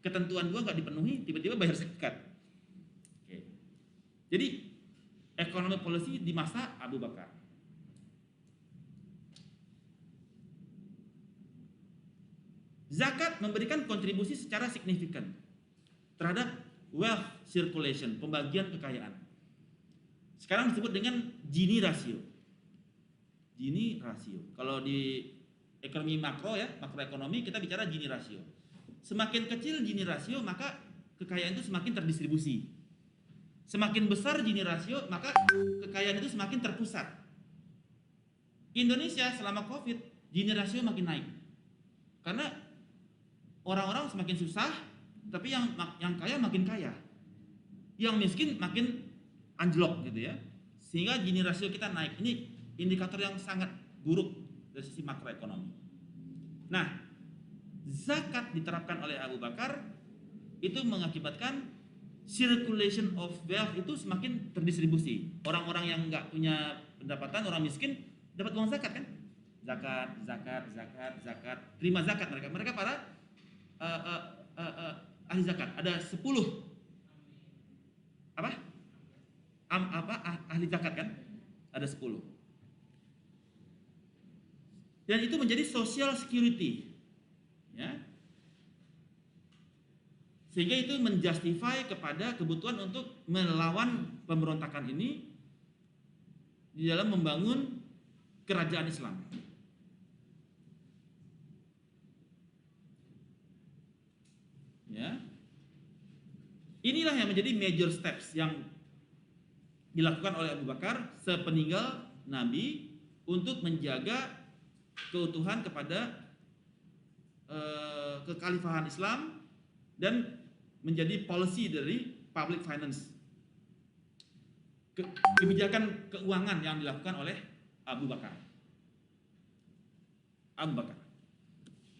Ketentuan gua nggak dipenuhi, tiba-tiba bayar zakat. Oke. Jadi ekonomi policy di masa Abu Bakar. Zakat memberikan kontribusi secara signifikan terhadap wealth circulation, pembagian kekayaan. Sekarang disebut dengan Gini ratio. Gini rasio. Kalau di ekonomi makro ya, makroekonomi kita bicara Gini rasio. Semakin kecil Gini rasio, maka kekayaan itu semakin terdistribusi. Semakin besar Gini rasio, maka kekayaan itu semakin terpusat. Indonesia selama Covid, Gini rasio makin naik. Karena orang-orang semakin susah, tapi yang kaya makin kaya. Yang miskin makin anjlok gitu ya. Sehingga Gini rasio kita naik. Ini indikator yang sangat buruk dari sisi makroekonomi. Nah, zakat diterapkan oleh Abu Bakar itu mengakibatkan circulation of wealth itu semakin terdistribusi. Orang-orang yang nggak punya pendapatan, orang miskin dapat uang zakat kan? Zakat, terima zakat mereka. Mereka para ahli zakat. Ada 10 ahli zakat kan? Ada 10. Dan itu menjadi social security. Ya. Sehingga itu menjustify kepada kebutuhan untuk melawan pemberontakan ini di dalam membangun kerajaan Islam. Ya. Inilah yang menjadi major steps yang dilakukan oleh Abu Bakar sepeninggal Nabi untuk menjaga keutuhan kepada kekhalifahan Islam dan menjadi policy dari public finance, kebijakan keuangan yang dilakukan oleh Abu Bakar.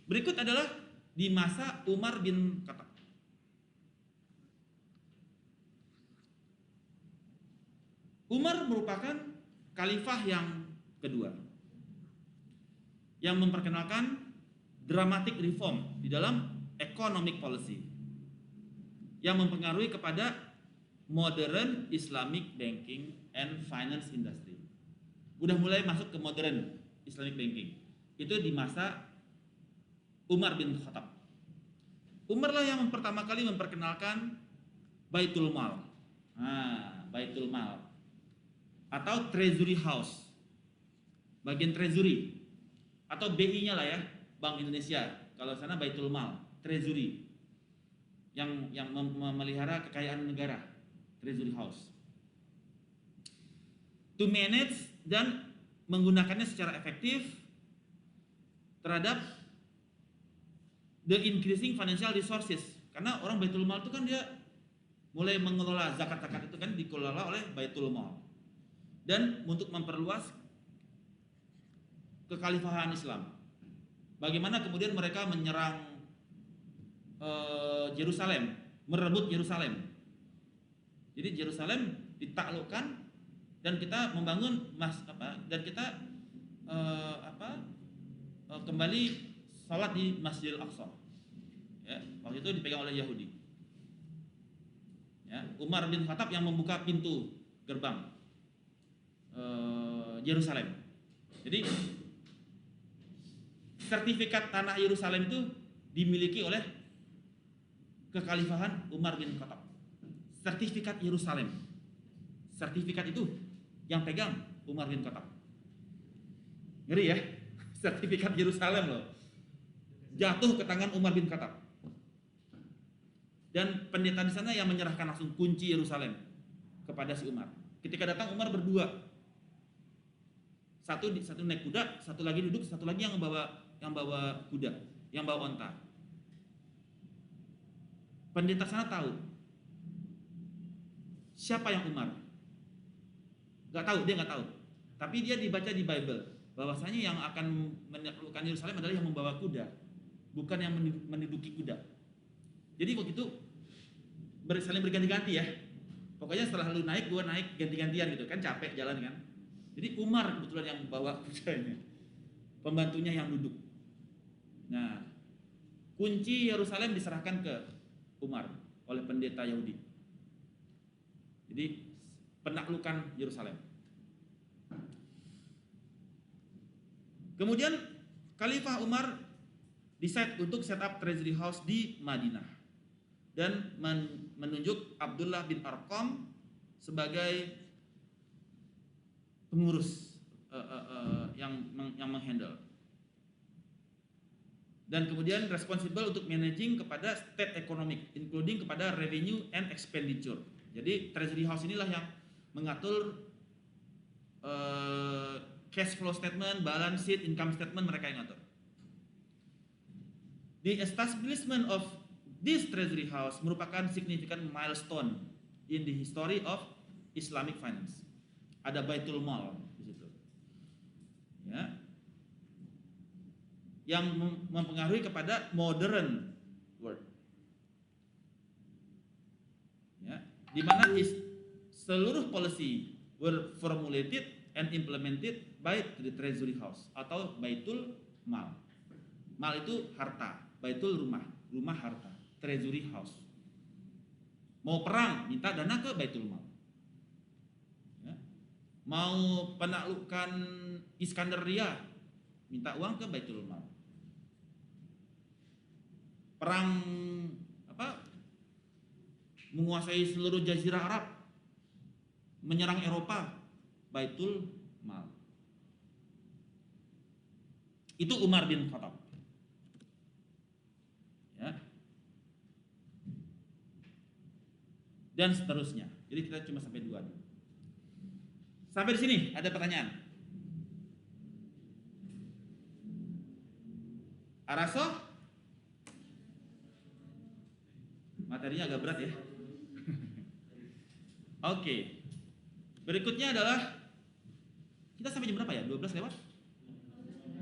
Berikut adalah di masa Umar bin Khattab. Umar merupakan khalifah yang kedua yang memperkenalkan dramatic reform di dalam economic policy yang mempengaruhi kepada modern Islamic banking and finance industry. Udah mulai masuk ke modern Islamic banking. Itu di masa Umar bin Khattab. Umar lah yang pertama kali memperkenalkan Baitul Mal. Baitul Mal atau Treasury House. Bagian Treasury atau BI-nya lah ya, Bank Indonesia. Kalau sana Baitul Mal, Treasury. Yang memelihara kekayaan negara, Treasury House. To manage dan menggunakannya secara efektif terhadap the increasing financial resources. Karena orang Baitul Mal itu kan dia mulai mengelola zakat-zakat itu kan dikelola oleh Baitul Mal. Dan untuk memperluas kekhalifahan Islam. Bagaimana kemudian mereka menyerang Yerusalem, merebut Yerusalem. Jadi Yerusalem ditaklukkan dan kita membangun kembali salat di Masjidil Aqsa. Ya, waktu itu dipegang oleh Yahudi. Ya, Umar bin Khattab yang membuka pintu gerbang Yerusalem. Jadi sertifikat tanah Yerusalem itu dimiliki oleh kekhalifahan Umar bin Khattab. Sertifikat Yerusalem. Sertifikat itu yang pegang Umar bin Khattab. Ngeri ya? Sertifikat Yerusalem loh. Jatuh ke tangan Umar bin Khattab. Dan pendeta di sana yang menyerahkan langsung kunci Yerusalem kepada si Umar. Ketika datang Umar berdua. Satu naik kuda, satu lagi duduk, satu lagi yang bawa kuda, yang bawa onta. Pendeta sana tahu siapa yang Umar. Gak tahu, dia gak tahu. Tapi dia dibaca di Bible bahwasanya yang akan menaklukkan Yerusalem adalah yang membawa kuda, bukan yang menduduki kuda. Jadi waktu itu saling berganti-ganti ya. Pokoknya setelah lu naik, gua naik ganti-gantian gitu kan, capek jalan kan. Jadi Umar kebetulan yang bawa kudanya, pembantunya yang duduk. Nah, kunci Yerusalem diserahkan ke Umar oleh pendeta Yahudi. Jadi penaklukan Yerusalem. Kemudian Khalifah Umar decide untuk set up Treasury House di Madinah dan menunjuk Abdullah bin Arqam sebagai pengurus yang menghandle. Dan kemudian responsible untuk managing kepada state economic, including kepada revenue and expenditure. Jadi Treasury House inilah yang mengatur cash flow statement, balance sheet, income statement, mereka yang ngatur. The establishment of this Treasury House merupakan significant milestone in the history of Islamic finance. Ada Baitul Mal di situ. Ya. Yang mempengaruhi kepada modern world. Ya, di mana seluruh policy were formulated and implemented by the treasury house atau baitul mal. Mal itu harta, baitul rumah, rumah harta, treasury house. Mau perang, minta dana ke baitul mal. Ya. Mau penaklukan Iskandaria, minta uang ke baitul mal. Perang menguasai seluruh jazirah Arab, menyerang Eropa, baitul mal. Itu Umar bin Khattab. Ya. Dan seterusnya. Jadi kita cuma sampai 2 dulu. Sampai di sini ada pertanyaan. Araso? Materinya agak berat ya. Oke. Berikutnya adalah kita sampai jam berapa ya? 12 lewat?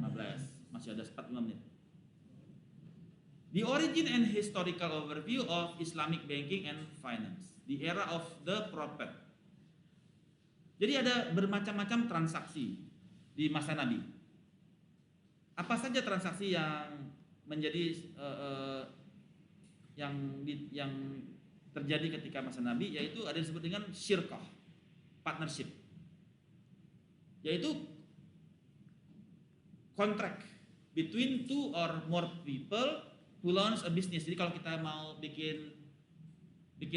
15. Masih ada 45 menit. The origin and historical overview of Islamic banking and finance, the era of the Prophet. Jadi ada bermacam-macam transaksi di masa Nabi. Apa saja transaksi yang menjadi yang terjadi ketika masa Nabi, yaitu ada disebut dengan syirkah, partnership, yaitu contract between 2 or more people who launch a business. Jadi kalau kita mau bikin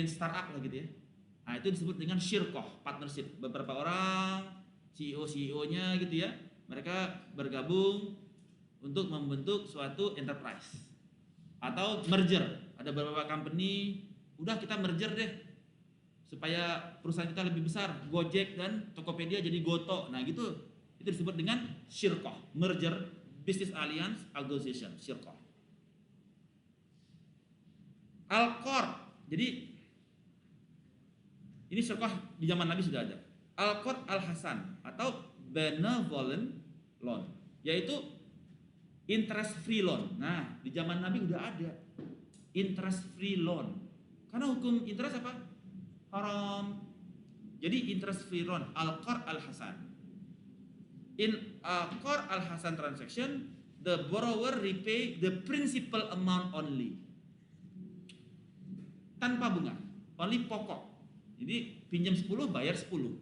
startup lah gitu ya, nah itu disebut dengan syirkah, partnership. Beberapa orang, CEO-nya gitu ya, mereka bergabung untuk membentuk suatu enterprise atau merger. Ada beberapa company, udah kita merger deh supaya perusahaan kita lebih besar. Gojek dan Tokopedia jadi Goto. Nah gitu, itu disebut dengan syirkah, merger, business alliance, association, syirkah. Al-Qard. Jadi ini syirkah di zaman Nabi sudah ada. Al-Qard Al-Hasan atau benevolent loan, yaitu interest free loan. Nah, di zaman Nabi udah ada interest free loan. Karena hukum interest apa? Haram. Jadi interest free loan, Al-Qard Al-Hasan. In Al-Qard Al-Hasan transaction, the borrower repay the principal amount only. Tanpa bunga, only pokok. Jadi pinjam 10 bayar 10.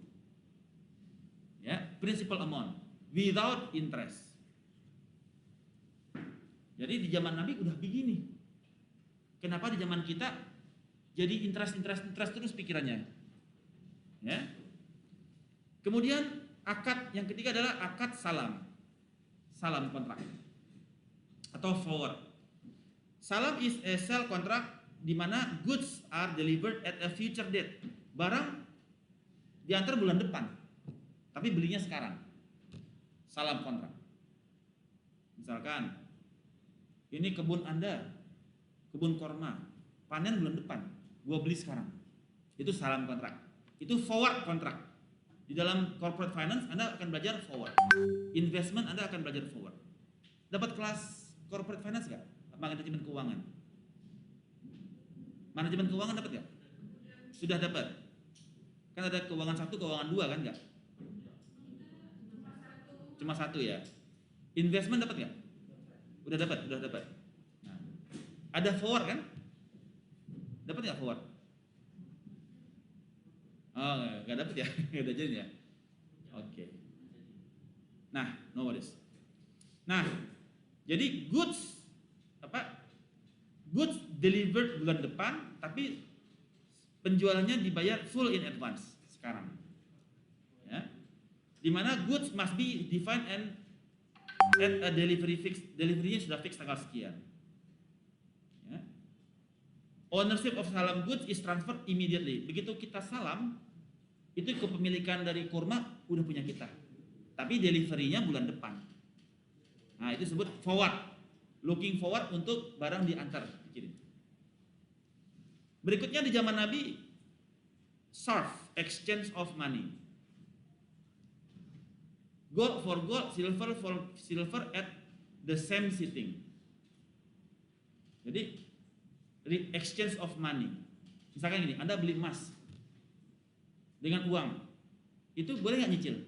Ya, principal amount without interest. Jadi di zaman Nabi udah begini. Kenapa di zaman kita jadi interest terus pikirannya? Ya. Kemudian akad yang ketiga adalah akad salam. Salam kontrak atau forward. Salam is a sell contract di mana goods are delivered at a future date. Barang diantar bulan depan, tapi belinya sekarang. Salam kontrak. Misalkan ini kebun Anda, kebun korma, panen bulan depan, gua beli sekarang. Itu salam kontrak. Itu forward kontrak. Di dalam corporate finance Anda akan belajar forward. Investment Anda akan belajar forward. Dapat kelas corporate finance nggak? Manajemen keuangan. Manajemen keuangan dapat nggak? Sudah dapat. Kan ada keuangan 1, keuangan 2 kan nggak? Cuma 1 ya. Investment dapat nggak? Udah dapat. Nah, ada forward kan? Dapat nggak forward? Oh, nggak dapat ya, nggak ada jadi ya. Oke. Nah, no worries. Nah, jadi goods delivered bulan depan, tapi penjualannya dibayar full in advance sekarang. Ya. Dimana goods must be defined and at a delivery fix, deliverynya sudah fix tanggal sekian. Ya. Ownership of salam goods is transferred immediately. Begitu kita salam, itu kepemilikan dari kurma udah punya kita. Tapi deliverynya bulan depan. Nah, itu disebut forward. Looking forward untuk barang diantar dikirim. Berikutnya di zaman Nabi, sarf, exchange of money. Gold for gold, silver for silver at the same sitting. Jadi exchange of money. Misalkan gini, Anda beli emas dengan uang, itu boleh nggak nyicil?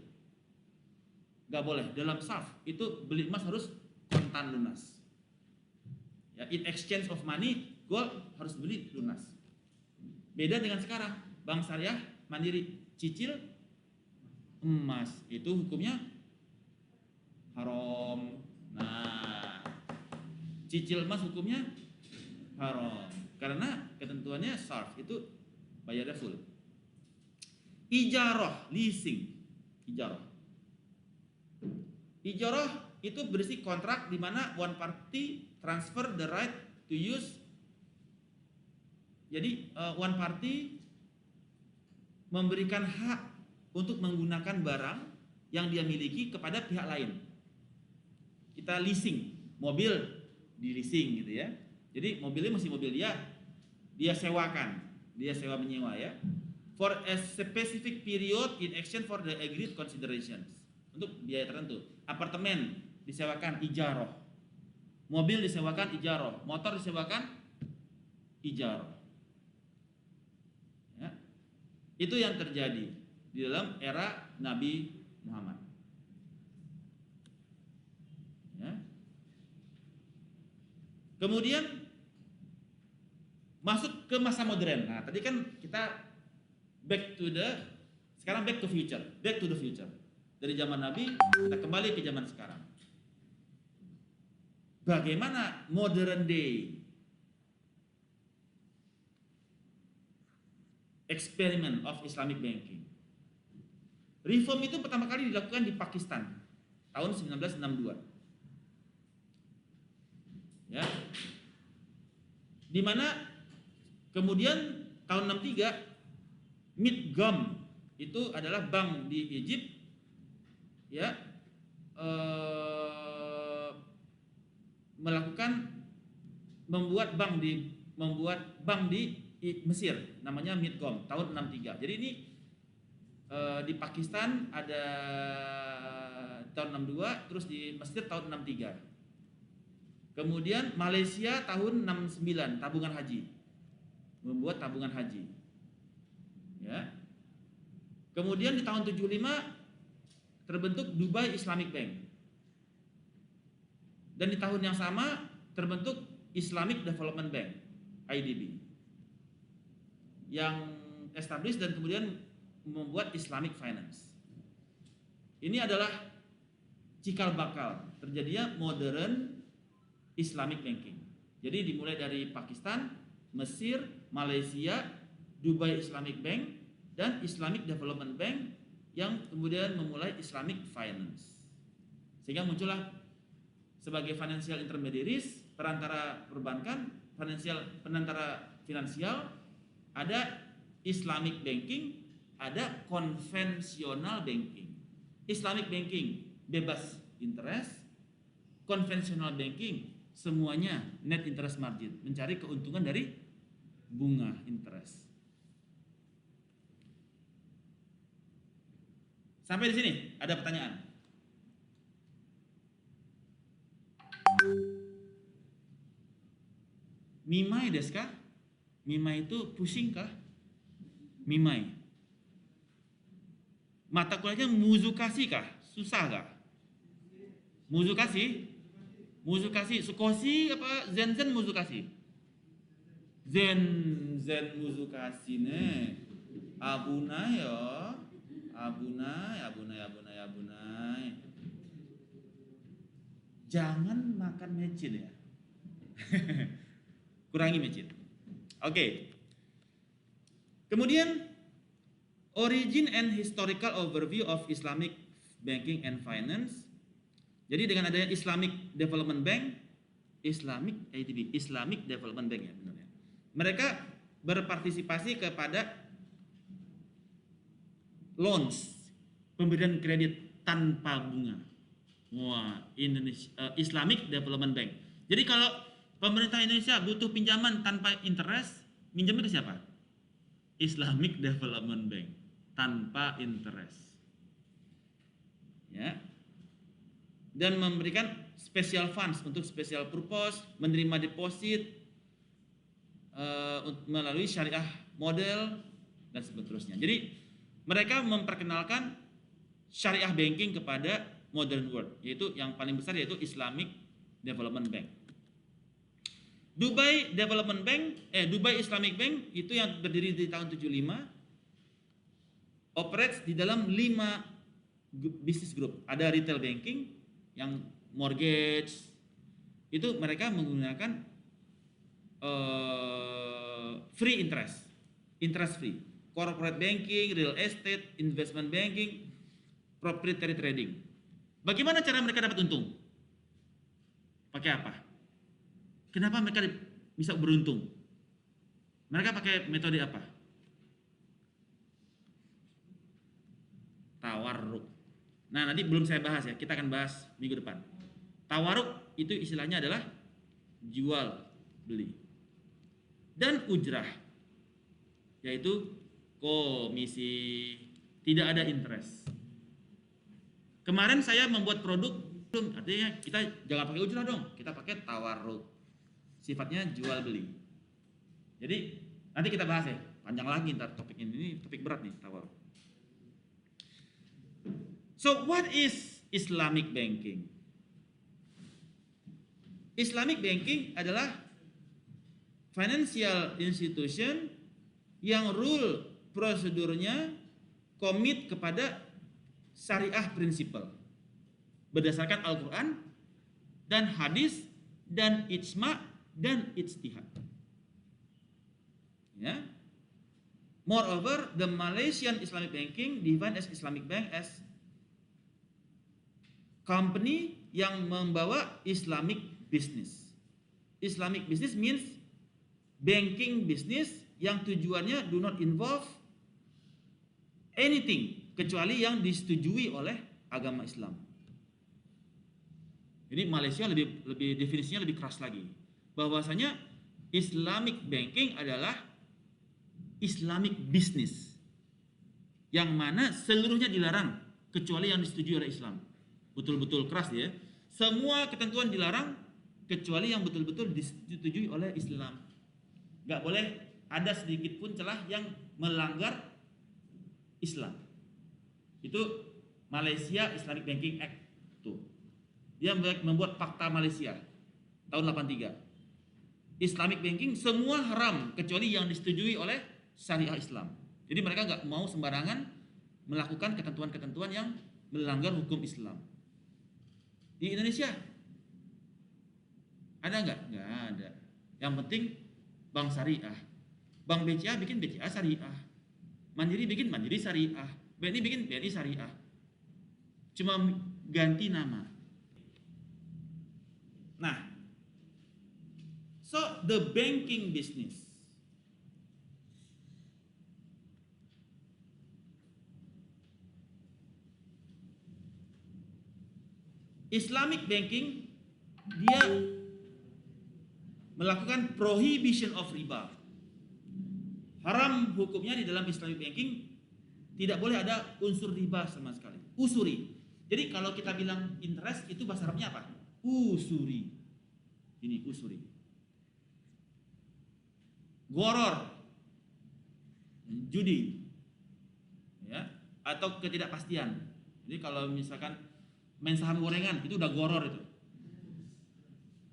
Nggak boleh. Dalam SARF itu beli emas harus kontan lunas. Ya, in exchange of money, gold harus beli lunas. Beda dengan sekarang, bank syariah mandiri cicil emas itu hukumnya haram. Nah, cicil emas hukumnya haram karena ketentuannya SARF itu bayarnya full. Ijarah, leasing. Ijarah itu berisi kontrak di mana one party transfer the right to use. Jadi one party memberikan hak untuk menggunakan barang yang dia miliki kepada pihak lain. Kita leasing, mobil di leasing gitu ya. Jadi mobilnya masih mobil dia sewakan, dia sewa menyewa ya. For a specific period in exchange for the agreed considerations. Untuk biaya tertentu. Apartemen disewakan ijarah. Mobil disewakan ijarah, motor disewakan ijarah. Ya. Itu yang terjadi di dalam era Nabi Muhammad. Ya. Kemudian masuk ke masa modern. Nah, tadi kan kita sekarang back to the future. Dari zaman Nabi kita kembali ke zaman sekarang. Bagaimana modern day experiment of Islamic banking? Reform itu pertama kali dilakukan di Pakistan tahun 1962. Ya. Di mana kemudian tahun 63 Midgum itu adalah bank di Egypt ya membuat bank di Mesir namanya Midgum tahun 63. Jadi ini di Pakistan ada tahun 62, terus di Mesir tahun 63. Kemudian Malaysia tahun 69 tabungan haji. Membuat tabungan haji. Ya. Kemudian di tahun 75 terbentuk Dubai Islamic Bank. Dan di tahun yang sama terbentuk Islamic Development Bank, IDB. Yang established dan kemudian membuat Islamic Finance. Ini adalah cikal bakal terjadinya modern Islamic Banking. Jadi dimulai dari Pakistan, Mesir, Malaysia, Dubai Islamic Bank, dan Islamic Development Bank yang kemudian memulai Islamic Finance. Sehingga muncullah sebagai financial intermediaries, perantara perbankan, penantara finansial, ada Islamic Banking, ada konvensional banking. Islamic Banking bebas interest, konvensional banking semuanya net interest margin, mencari keuntungan dari bunga interest. Sampai di sini ada pertanyaan? Mimai desu ka? Mimai itu pusing kah? Mimai. Mata kuliahnya muzukasi kah? Susah kah? Muzukasi? Muzukasi, sukosi apa zen muzukasi? Zen muzukasi ne. Abuna ya. Abunai. Jangan makan mecin ya. Kurangi mecin. Oke. Kemudian origin and historical overview of Islamic banking and finance. Jadi dengan adanya Islamic Development Bank, Islamic Development Bank ya benar ya. Mereka berpartisipasi kepada loans, pemberian kredit tanpa bunga. Wah, Islamic Development Bank. Jadi kalau pemerintah Indonesia butuh pinjaman tanpa interest, minjamnya ke siapa? Islamic Development Bank tanpa interest. Ya. Dan memberikan special funds untuk special purpose, menerima deposit melalui syariah model dan seterusnya. Jadi mereka memperkenalkan syariah banking kepada modern world, yaitu yang paling besar yaitu Islamic Development Bank. Dubai Islamic Bank itu yang berdiri di tahun 75, operates di dalam 5 bisnis group. Ada retail banking, yang mortgage, itu mereka menggunakan free interest free. Corporate banking, real estate, investment banking, proprietary trading. Bagaimana cara mereka dapat untung? Pakai apa? Kenapa mereka bisa beruntung? Mereka pakai metode apa? Tawarruk. Nah, nanti belum saya bahas ya, kita akan bahas minggu depan. Tawarruk itu istilahnya adalah jual beli. Dan ujrah, yaitu komisi, tidak ada interest. Kemarin saya membuat produk, artinya kita jangan pakai ujrah dong, kita pakai tawarruk. Sifatnya jual beli. Jadi nanti kita bahas ya, panjang lagi ntar topik ini topik berat nih, tawarruk. So what is Islamic banking? Islamic banking adalah financial institution yang rule prosedurnya komit kepada syariah prinsipal berdasarkan Al-Quran dan hadis dan ijma dan ijtihad. Ya. Moreover, the Malaysian Islamic banking defined as Islamic bank as company yang membawa Islamic business. Islamic business means banking business yang tujuannya do not involve anything kecuali yang disetujui oleh agama Islam. Jadi Malaysia lebih definisinya lebih keras lagi. Bahwasanya Islamic banking adalah Islamic business yang mana seluruhnya dilarang kecuali yang disetujui oleh Islam. Betul-betul keras ya. Semua ketentuan dilarang kecuali yang betul-betul disetujui oleh Islam. Gak boleh ada sedikit pun celah yang melanggar Islam. Itu Malaysia Islamic Banking Act tuh. Dia membuat Fakta Malaysia tahun 83. Islamic banking semua haram kecuali yang disetujui oleh syariah Islam. Jadi mereka nggak mau sembarangan melakukan ketentuan-ketentuan yang melanggar hukum Islam. Di Indonesia ada nggak? Nggak ada. Yang penting bank syariah. Bank BCA bikin BCA syariah. Mandiri bikin Mandiri syariah. BNI bikin BNI syariah. Cuma ganti nama. Nah, so the banking business Islamic banking dia melakukan prohibition of riba. Haram hukumnya di dalam Islamic banking tidak boleh ada unsur riba sama sekali. Usuri. Jadi kalau kita bilang interest itu bahasa Arabnya apa? Usuri. Ini usuri. Goror. Judi. Ya, atau ketidakpastian. Jadi kalau misalkan main saham gorengan itu udah goror itu.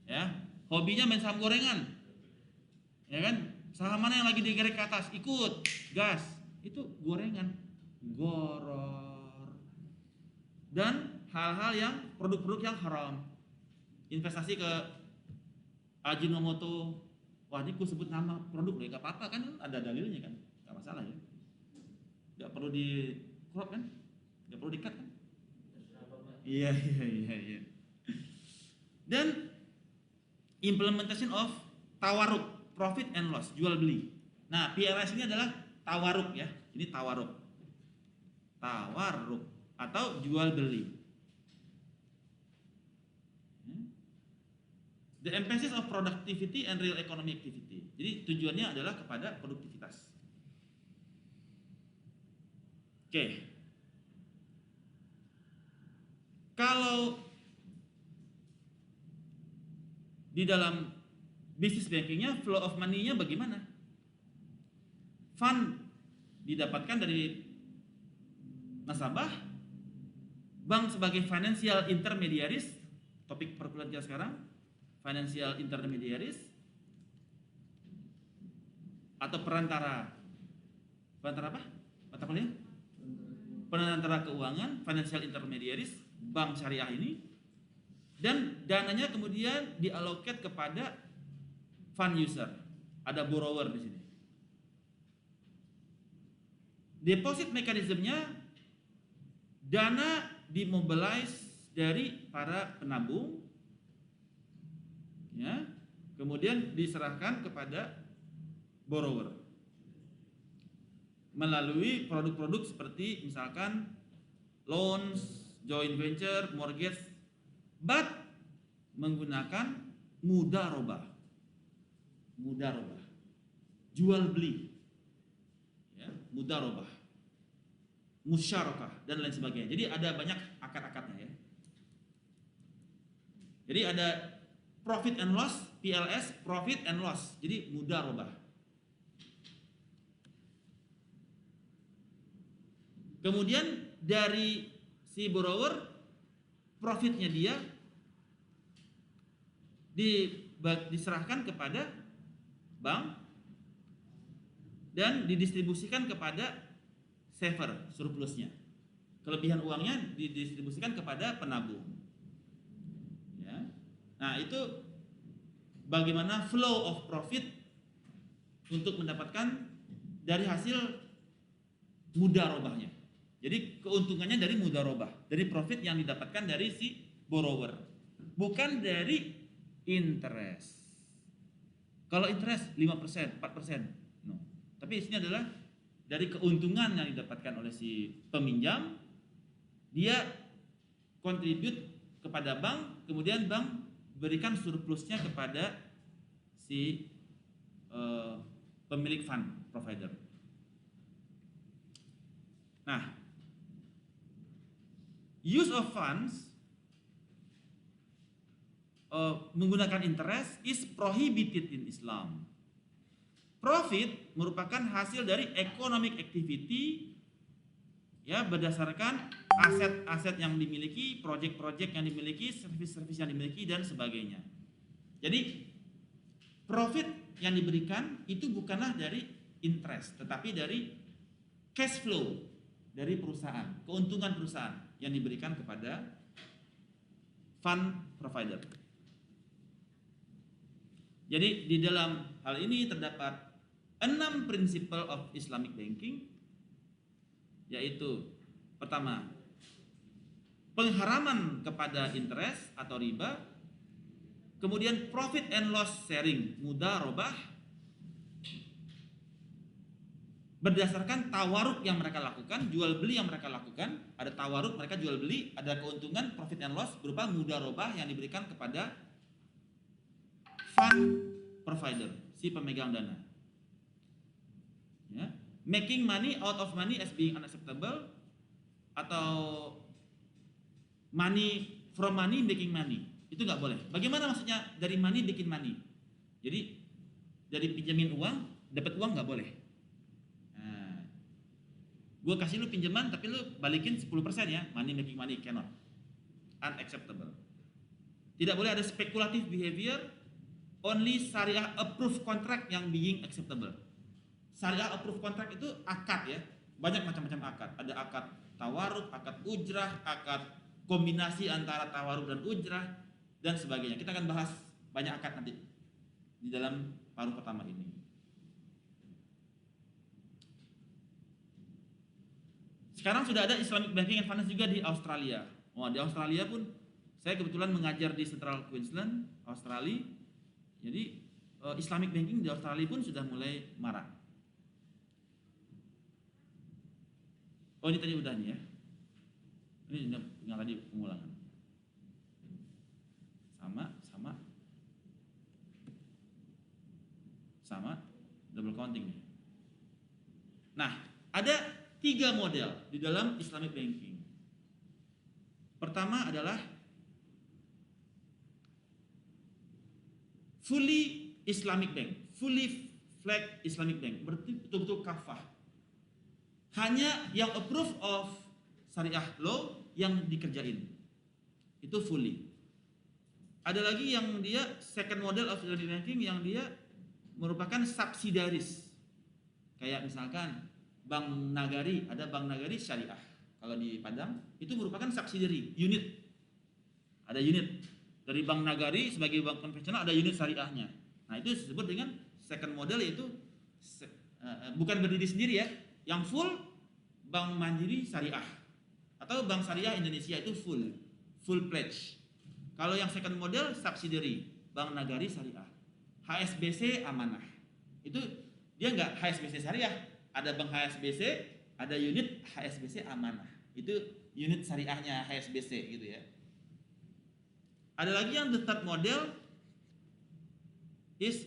Ya, hobinya main saham gorengan. Ya kan? Saham mana yang lagi digerek ke atas, ikut, gas. Itu gorengan. Goror. Dan hal-hal yang produk-produk yang haram. Investasi ke Ajinomoto. Wah, ini ku sebut nama produk loh, gak apa-apa kan, ada dalilnya kan, gak masalah ya. Gak perlu di crop kan, gak perlu di cut kan. Iya. Dan implementation of tawaruk, profit and loss, jual beli. Nah, PLS ini adalah tawaruk ya, ini tawaruk. Tawaruk atau jual beli. The emphasis of productivity and real economic activity. Jadi tujuannya adalah kepada produktivitas. Oke. Kalau di dalam bisnis bankingnya flow of money-nya bagaimana? Fund didapatkan dari nasabah, bank sebagai financial intermediaries, topik perkuliahan kita sekarang, financial intermediaries atau perantara apa? Mata kuliah? Perantara keuangan, financial intermediaries, bank syariah ini, dan dananya kemudian diallocate kepada fund user. Ada borrower di sini. Deposit mekanismenya, dana dimobilize dari para penabung, ya, kemudian diserahkan kepada borrower melalui produk-produk seperti misalkan loans, joint venture, mortgage, but menggunakan mudarobah, jual beli, ya, mudarobah, musyarakah dan lain sebagainya. Jadi ada banyak akad-akadnya, ya. Jadi ada profit and loss, PLS, profit and loss. Jadi mudarobah. Kemudian dari si borrower, profitnya dia diserahkan kepada bank dan didistribusikan kepada saver, surplusnya. Kelebihan uangnya didistribusikan kepada penabung. Ya. Nah, itu bagaimana flow of profit untuk mendapatkan dari hasil mudarobahnya. Jadi keuntungannya dari mudarobah, dari profit yang didapatkan dari si borrower, bukan dari interest. Kalau interest 5%, 4%, no. Tapi ini adalah dari keuntungan yang didapatkan oleh si peminjam, dia contribute kepada bank, kemudian bank berikan surplusnya kepada si pemilik fund provider. Nah, use of funds menggunakan interest is prohibited in Islam. Profit merupakan hasil dari economic activity, ya, berdasarkan aset-aset yang dimiliki, project-project yang dimiliki, service-service yang dimiliki dan sebagainya. Jadi profit yang diberikan itu bukanlah dari interest, tetapi dari cash flow dari perusahaan, keuntungan perusahaan yang diberikan kepada fund provider. Jadi di dalam hal ini terdapat 6 principle of Islamic banking, yaitu pertama, pengharaman kepada interest atau riba, kemudian profit and loss sharing, mudarobah, berdasarkan tawaruk yang mereka lakukan, jual beli yang mereka lakukan. Ada tawaruk, mereka jual beli, ada keuntungan profit and loss berupa mudarobah yang diberikan kepada fund provider, si pemegang dana, ya. Making money out of money as being unacceptable, atau money from money making money, itu nggak boleh. Bagaimana maksudnya dari money bikin money? Jadi dari pinjamin uang dapat uang nggak boleh. Gue kasih lu pinjaman tapi lu balikin 10% ya, money making money, cannot, unacceptable. Tidak boleh ada speculative behavior, only syariah approved contract yang being acceptable. Syariah approved contract itu akad, ya, banyak macam-macam akad. Ada akad tawaruk, akad ujrah, akad kombinasi antara tawaruk dan ujrah dan sebagainya. Kita akan bahas banyak akad nanti di dalam paruh pertama ini. Sekarang sudah ada Islamic Banking and Finance juga di Australia. Wah, di Australia pun saya kebetulan mengajar di Central Queensland, Australia. Jadi Islamic Banking di Australia pun sudah mulai marak. Oh, ini tadi udah nih, ya. Ini tinggal tadi pengulangan. Sama, double counting nih. Nah, ada 3 model di dalam Islamic Banking. Pertama adalah fully Islamic Bank, fully flagged Islamic Bank, berarti betul-betul kafah. Hanya yang approve of syariah law, yang dikerjain. Itu fully. Ada lagi yang dia second model of Islamic banking yang dia merupakan subsidiaries. Kayak misalkan Bank Nagari, ada Bank Nagari Syariah. Kalau di Padang itu merupakan subsidiary, unit. Ada unit dari Bank Nagari sebagai bank konvensional, ada unit syariahnya. Nah, itu disebut dengan second model, yaitu bukan berdiri sendiri ya. Yang full Bank Mandiri Syariah atau Bank Syariah Indonesia itu full pledge. Kalau yang second model subsidiary, Bank Nagari Syariah, HSBC Amanah. Itu dia nggak HSBC Syariah, ada Bank HSBC, ada unit HSBC Amanah. Itu unit syariahnya HSBC gitu ya. Ada lagi yang the third model is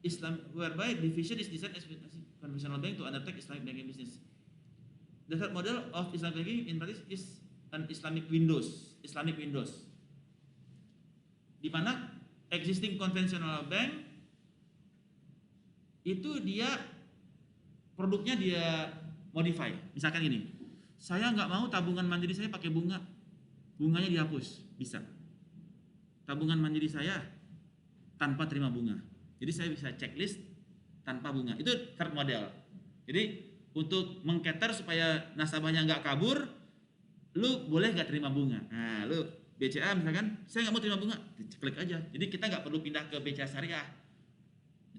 Islam, whereby division is designed as conventional bank to undertake Islamic banking business. The third model of Islamic banking in practice is an Islamic windows, di mana existing conventional bank itu dia produknya dia modify. Misalkan gini, saya nggak mau tabungan mandiri saya pakai bunga, bunganya dihapus, bisa. Tabungan mandiri saya tanpa terima bunga, jadi saya bisa checklist tanpa bunga. Itu third model. Jadi untuk mengcater supaya nasabahnya nggak kabur, lu boleh nggak terima bunga. Nah, lu BCA misalkan, saya nggak mau terima bunga, klik aja. Jadi kita nggak perlu pindah ke BCA Syariah,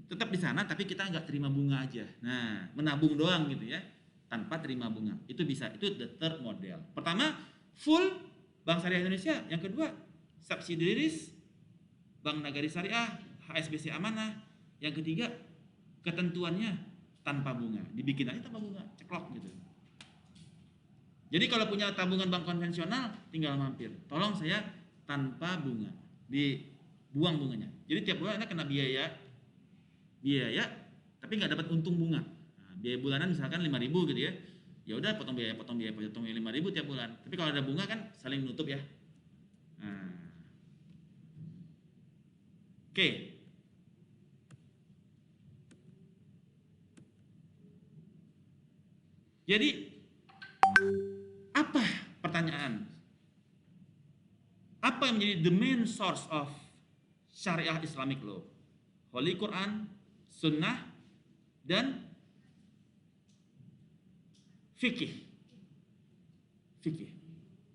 tetap di sana, tapi kita nggak terima bunga aja. Nah, menabung doang gitu ya, tanpa terima bunga. Itu bisa. Itu the third model. Pertama, full Bank Syariah Indonesia. Yang kedua, subsidiaries Bank Nagari Syariah, HSBC Amanah. Yang ketiga, ketentuannya tanpa bunga. Dibikin aja tanpa bunga, ceklok gitu. Jadi kalau punya tabungan bank konvensional, tinggal mampir. Tolong saya tanpa bunga, dibuang bunganya. Jadi tiap bulan Anda kena biaya, tapi nggak dapat untung bunga. Nah, biaya bulanan misalkan 5.000 gitu ya. Ya udah potong biaya 5.000 tiap bulan. Tapi kalau ada bunga kan saling nutup ya. Nah. Oke. Jadi apa pertanyaan? Apa yang menjadi the main source of syariah Islamic law? Holy Quran, Sunnah, dan fikih.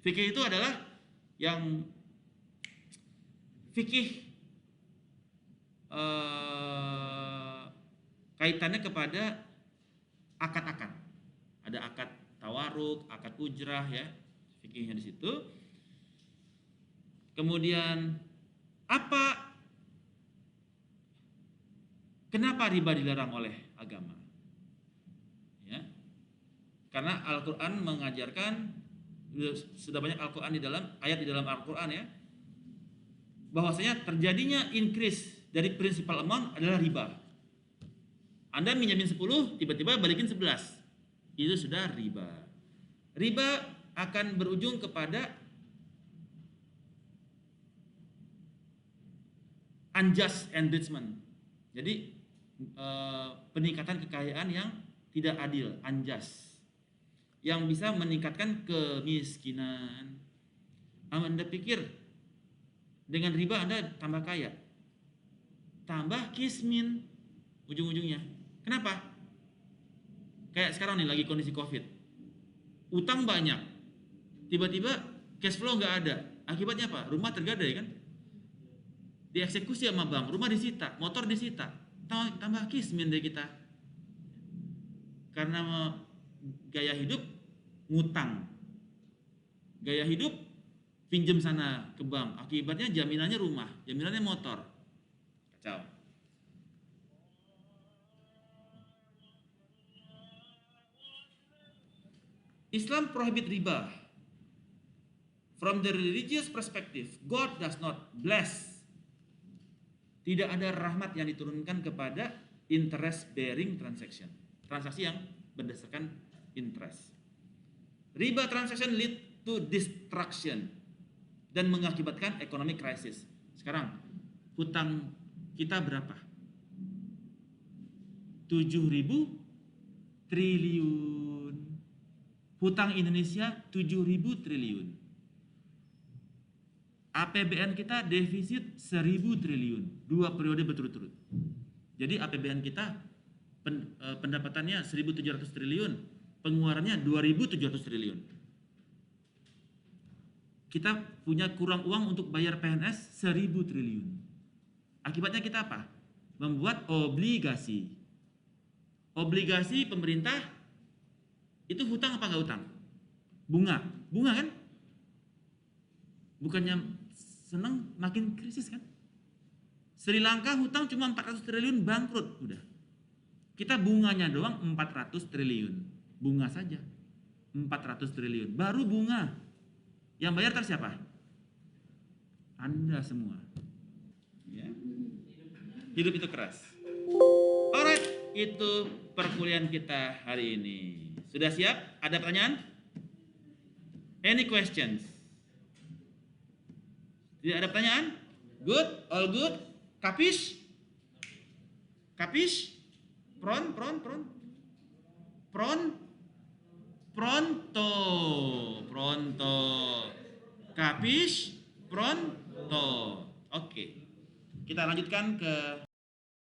Fikih itu adalah yang fikih kaitannya kepada akad-akad. Ada akad tawaruk, akad ujrah ya, fikihnya di situ. Kemudian kenapa riba dilarang oleh agama? Ya. Karena Al-Qur'an mengajarkan, sudah banyak Al-Qur'an ayat di dalam Al-Qur'an ya, bahwasanya terjadinya increase dari principal amount adalah riba. Anda minjamin 10, tiba-tiba balikin 11. Itu sudah riba. Riba akan berujung kepada unjust enrichment. Jadi peningkatan kekayaan yang tidak adil, unjust, yang bisa meningkatkan kemiskinan. Anda pikir dengan riba Anda tambah kaya? Tambah kismin ujung-ujungnya. Kenapa? Kayak sekarang nih lagi kondisi COVID, utang banyak, tiba-tiba cash flow nggak ada. Akibatnya apa? Rumah tergadai kan? Dieksekusi sama bank, rumah disita, motor disita, tambah kismin dari kita. Karena gaya hidup ngutang, gaya hidup pinjam sana ke bank, akibatnya jaminannya rumah, jaminannya motor, kacau. Islam prohibit riba. From the religious perspective, God does not bless. Tidak ada rahmat yang diturunkan kepada interest bearing transaction. Transaksi yang berdasarkan interest. Riba transaction lead to destruction dan mengakibatkan economic crisis. Sekarang hutang kita berapa? 7.000 triliun. Hutang Indonesia 7.000 triliun. APBN kita defisit 1.000 triliun, 2 periode berturut-turut. Jadi APBN kita pendapatannya 1.700 triliun, pengeluarannya 2.700 triliun. Kita punya kurang uang untuk bayar PNS 1.000 triliun. Akibatnya kita apa? Membuat obligasi. Obligasi pemerintah itu hutang apa enggak hutang? Bunga. Bunga kan? Bukannya senang makin krisis kan? Sri Lanka hutang cuma 400 triliun bangkrut udah. Kita bunganya doang 400 triliun. Bunga saja. 400 triliun. Baru bunga. Yang bayar tak siapa? Anda semua. Ya. Hidup itu keras. Alright, itu perkuliahan kita hari ini. Sudah siap? Ada pertanyaan? Any questions? Tidak ada pertanyaan? Good? All good? Kapis? Kapis? Pronto? Kapis? Pronto. Oke. Kita lanjutkan ke